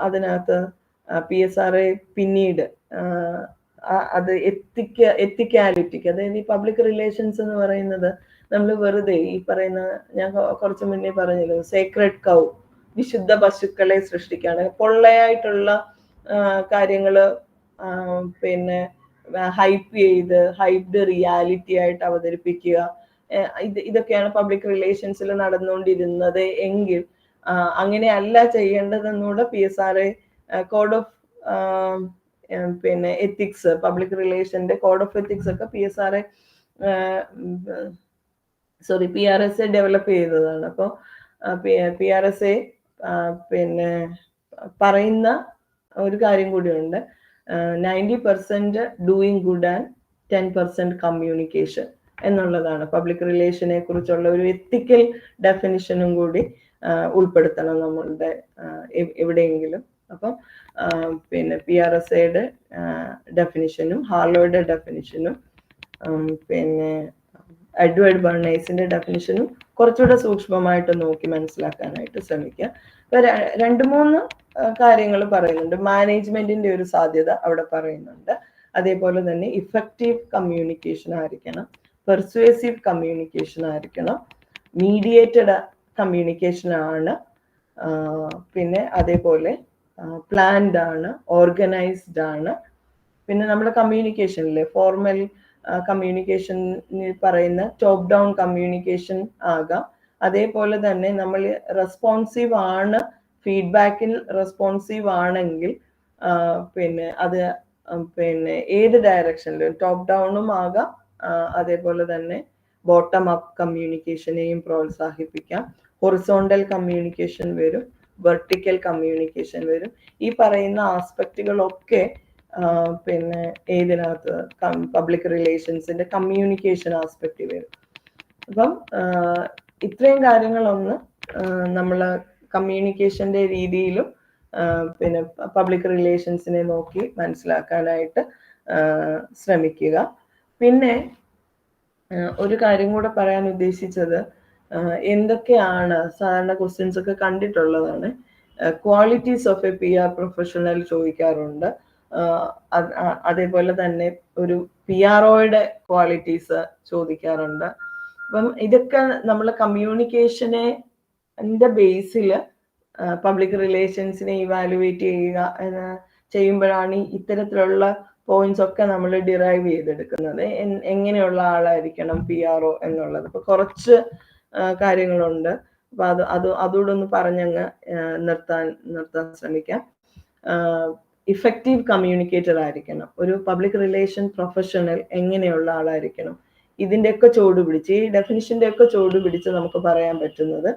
അതിനകത്ത് PSRA പിന്നീട് അത് എത്തിക്കാലിറ്റിക്ക്, അതായത് ഈ പബ്ലിക് റിലേഷൻസ് എന്ന് പറയുന്നത് നമ്മൾ വെറുതെ ഈ പറയുന്ന, ഞാൻ കുറച്ച് മുന്നേ പറഞ്ഞല്ലോ, സേക്രഡ് കൗ, വിശുദ്ധ പശുക്കളെ സൃഷ്ടിക്കുകയാണ്, പൊള്ളയായിട്ടുള്ള കാര്യങ്ങള് പിന്നെ ഹൈപ്ഡ് റിയാലിറ്റി ആയിട്ട് അവതരിപ്പിക്കുക, ഇതൊക്കെയാണ് പബ്ലിക് റിലേഷൻസിൽ നടന്നുകൊണ്ടിരുന്നത് എങ്കിൽ അങ്ങനെയല്ല ചെയ്യേണ്ടതെന്നൂടെ PSRA കോഡ് ഓഫ് പിന്നെ എത്തിക്സ്, പബ്ലിക് റിലേഷന്റെ കോഡ് ഓഫ് എത്തിക്സ് ഒക്കെ PRSA ഡെവലപ്പ് ചെയ്തതാണ്. അപ്പോൾ PRSA പിന്നെ പറയുന്ന ഒരു കാര്യം കൂടിയുണ്ട്, 90% ഡൂയിങ് ഗുഡ് ആൻഡ് 10% കമ്മ്യൂണിക്കേഷൻ എന്നുള്ളതാണ്. പബ്ലിക് റിലേഷനെ കുറിച്ചുള്ള ഒരു എത്തിക്കൽ ഡെഫിനിഷനും കൂടി ഉൾപ്പെടുത്തണം നമ്മളുടെ എവിടെയെങ്കിലും. അപ്പം പിന്നെ PRSAയുടെ ഡെഫിനിഷനും ഹാർലോയുടെ ഡെഫിനിഷനും പിന്നെ എഡ്വേർഡ് ബർണേഴ്സിന്റെ ഡെഫിനിഷനും കുറച്ചുകൂടെ സൂക്ഷ്മമായിട്ട് നോക്കി മനസ്സിലാക്കാനായിട്ട് ശ്രമിക്കുക. ഇപ്പൊ 2-3 കാര്യങ്ങൾ പറയുന്നുണ്ട്. മാനേജ്മെന്റിന്റെ ഒരു സാധ്യത അവിടെ പറയുന്നുണ്ട്. അതേപോലെ തന്നെ ഇഫക്റ്റീവ് കമ്മ്യൂണിക്കേഷൻ ആയിരിക്കണം, പെർസ്വേസീവ് കമ്മ്യൂണിക്കേഷൻ ആയിരിക്കണം, മീഡിയേറ്റഡ് കമ്മ്യൂണിക്കേഷൻ ആണ്, പിന്നെ അതേപോലെ പ്ലാൻഡ് ആണ്, ഓർഗനൈസ്ഡ് ആണ്. പിന്നെ നമ്മുടെ കമ്മ്യൂണിക്കേഷനിലെ ഫോർമൽ കമ്മ്യൂണിക്കേഷനിൽ പറയുന്ന ടോപ്പ് ഡൗൺ കമ്മ്യൂണിക്കേഷൻ ആകാം. അതേപോലെ തന്നെ നമ്മൾ റെസ്പോൺസീവ് ആണ്, ഫീഡ്ബാക്കിൽ റെസ്പോൺസീവ് ആണെങ്കിൽ പിന്നെ അത് പിന്നെ ഏത് ഡയറക്ഷനിലും ടോപ്പ് ഡൗണും ആകാം, അതേപോലെ തന്നെ ബോട്ടം അപ്പ് കമ്മ്യൂണിക്കേഷനെയും പ്രോത്സാഹിപ്പിക്കാം. ഹൊറിസോണ്ടൽ കമ്മ്യൂണിക്കേഷൻ വരും, വെർട്ടിക്കൽ കമ്മ്യൂണിക്കേഷൻ വരും. ഈ പറയുന്ന ആസ്പെക്റ്റുകളൊക്കെ പിന്നെ ഏതിനകത്ത് പബ്ലിക് റിലേഷൻസിന്റെ കമ്മ്യൂണിക്കേഷൻ ആസ്പെക്റ്റ് വരും. അപ്പം ഇത്രയും കാര്യങ്ങളൊന്ന് നമ്മൾ കമ്മ്യൂണിക്കേഷന്റെ രീതിയിലും പിന്നെ പബ്ലിക് റിലേഷൻസിനെ നോക്കി മനസ്സിലാക്കാനായിട്ട് ശ്രമിക്കുക. പിന്നെ ഒരു കാര്യം കൂടെ പറയാൻ ഉദ്ദേശിച്ചത്, എന്തൊക്കെയാണ് സാധാരണ ക്വസ്റ്റ്യൻസ് ഒക്കെ കണ്ടിട്ടുള്ളതാണ്, qualities of A PR professional ചോദിക്കാറുണ്ട്. അതേപോലെ തന്നെ ഒരു PROയുടെ ക്വാളിറ്റീസ് ചോദിക്കാറുണ്ട്. അപ്പം ഇതൊക്കെ നമ്മൾ കമ്മ്യൂണിക്കേഷനെ ബേസിൽ പബ്ലിക് റിലേഷൻസിനെ ഇവാലുവേറ്റ് ചെയ്യുമ്പോഴാണ് ഇത്തരത്തിലുള്ള പോയിന്റ്സ് ഒക്കെ നമ്മൾ ഡിറൈവ് ചെയ്തെടുക്കുന്നത്. എങ്ങനെയുള്ള ആളായിരിക്കണം PRO എന്നുള്ളത്. അപ്പൊ കുറച്ച് കാര്യങ്ങളുണ്ട്. അപ്പൊ അതുകൂടെ ഒന്ന് പറഞ്ഞങ്ങ് നിർത്താൻ ശ്രമിക്കാം. ഇഫക്റ്റീവ് കമ്മ്യൂണിക്കേറ്റർ ആയിരിക്കണം. ഒരു പബ്ലിക് റിലേഷൻ പ്രൊഫഷണൽ എങ്ങനെയുള്ള ആളായിരിക്കണം? ഇതിൻ്റെയൊക്കെ ചുവട് പിടിച്ച്, ഈ ഡെഫിനിഷൻ്റെ ഒക്കെ ചുവട് പിടിച്ച് നമുക്ക് പറയാൻ പറ്റുന്നത്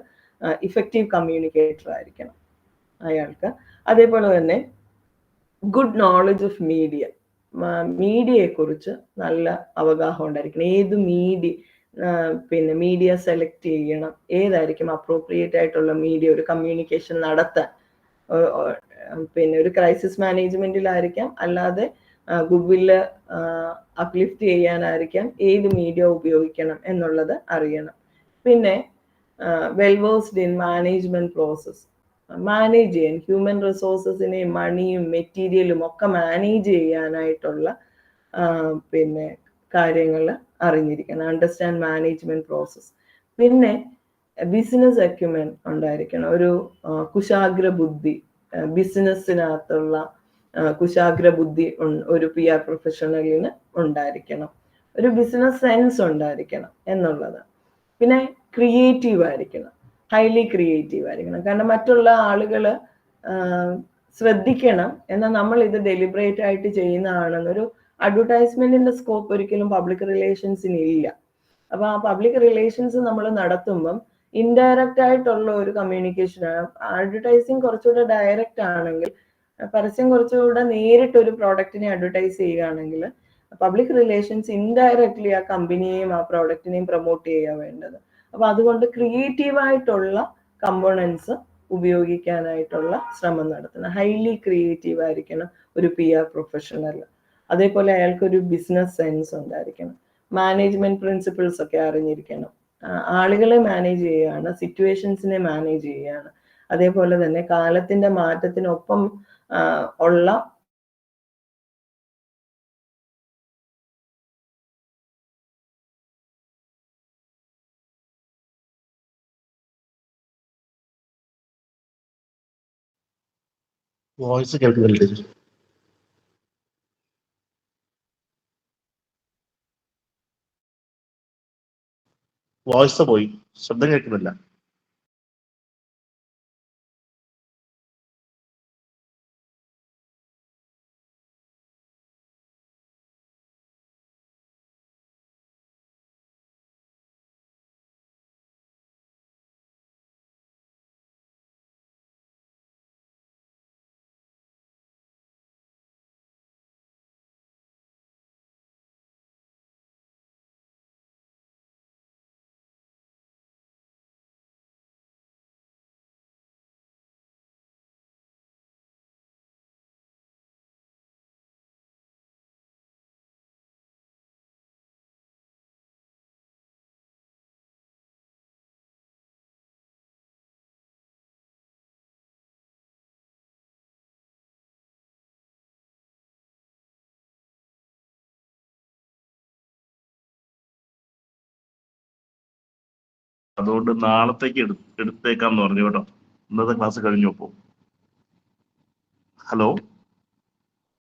ഇഫക്റ്റീവ് കമ്മ്യൂണിക്കേറ്റർ ആയിരിക്കണം അയാൾക്ക്. അതേപോലെ തന്നെ ഗുഡ് നോളജ് ഓഫ് മീഡിയയെ കുറിച്ച് നല്ല അവഗാഹം ഉണ്ടായിരിക്കണം. ഏത് മീഡിയ സെലക്ട് ചെയ്യണം, ഏതായിരിക്കും അപ്രോപ്രിയേറ്റ് ആയിട്ടുള്ള മീഡിയ ഒരു കമ്മ്യൂണിക്കേഷൻ നടത്താൻ. പിന്നെ ഒരു ക്രൈസിസ് മാനേജ്മെന്റിലായിരിക്കാം, അല്ലാതെ ഗുഡ് വില്ല് അപ്ലിഫ്റ്റ് ചെയ്യാനായിരിക്കാം, ഏത് മീഡിയ ഉപയോഗിക്കണം എന്നുള്ളത് അറിയണം. പിന്നെ well versed in management process, manage ചെയ്യാൻ ഹ്യൂമൻ റിസോഴ്സസിനെ, മണിയും മെറ്റീരിയലും ഒക്കെ മാനേജ് ചെയ്യാനായിട്ടുള്ള പിന്നെ കാര്യങ്ങൾ അറിഞ്ഞിരിക്കണം. Understand management process. പിന്നെ ബിസിനസ് അക്യുമെൻ ഉണ്ടായിരിക്കണം. ഒരു കുശാഗ്ര ബുദ്ധി, ബിസിനസ്സിനകത്തുള്ള കുശാഗ്ര ബുദ്ധി ഒരു PR പ്രൊഫഷണലിന് ഉണ്ടായിരിക്കണം. ഒരു ബിസിനസ് സെൻസ് ഉണ്ടായിരിക്കണം എന്നുള്ളത്. പിന്നെ ക്രിയേറ്റീവ് ആയിരിക്കണം, ഹൈലി ക്രിയേറ്റീവ് ആയിരിക്കണം. കാരണം മറ്റുള്ള ആളുകൾ ശ്രദ്ധിക്കണം, എന്നാൽ നമ്മൾ ഇത് ഡെലിബറേറ്റ് ആയിട്ട് ചെയ്യുന്നതാണെന്നൊരു അഡ്വർടൈസ്മെന്റിന്റെ സ്കോപ്പ് ഒരിക്കലും പബ്ലിക് റിലേഷൻസിന് ഇല്ല. അപ്പൊ ആ പബ്ലിക് റിലേഷൻസ് നമ്മൾ നടത്തുമ്പം ഇൻഡയറക്റ്റ് ആയിട്ടുള്ള ഒരു കമ്മ്യൂണിക്കേഷനാണ്. അഡ്വർടൈസിങ് കുറച്ചുകൂടെ ഡയറക്റ്റ് ആണെങ്കിൽ, പരസ്യം കുറച്ചുകൂടെ നേരിട്ട് ഒരു പ്രോഡക്റ്റിനെ അഡ്വർടൈസ് ചെയ്യുകയാണെങ്കിൽ, പബ്ലിക് റിലേഷൻസ് ഇൻഡയറക്ട്ലി ആ കമ്പനിയെയും ആ പ്രോഡക്റ്റിനെയും പ്രൊമോട്ട് ചെയ്യുക വേണ്ടത്. അപ്പൊ അതുകൊണ്ട് ക്രിയേറ്റീവായിട്ടുള്ള കമ്പോണൻസ് ഉപയോഗിക്കാനായിട്ടുള്ള ശ്രമം നടത്തണം. ഹൈലി ക്രിയേറ്റീവ് ആയിരിക്കണം ഒരു PR പ്രൊഫഷണൽ. അതേപോലെ അയാൾക്കൊരു ബിസിനസ് സെൻസ് ഉണ്ടായിരിക്കണം. മാനേജ്മെന്റ് പ്രിൻസിപ്പിൾസ് ഒക്കെ അറിഞ്ഞിരിക്കണം. ആളുകളെ മാനേജ് ചെയ്യുകയാണ്, സിറ്റുവേഷൻസിനെ മാനേജ് ചെയ്യുകയാണ്. അതേപോലെ തന്നെ കാലത്തിന്റെ മാറ്റത്തിനൊപ്പം ഉള്ള വോയിസ് കേൾക്കുന്നില്ലേ? വോയിസ് പോയി, ശബ്ദം കേൾക്കുന്നില്ല. അതുകൊണ്ട് നാളത്തേക്ക് എടുത്തേക്കാന്ന് പറഞ്ഞു കേട്ടോ. ഇന്നത്തെ ക്ലാസ് കഴിഞ്ഞു. അപ്പോ ഹലോ.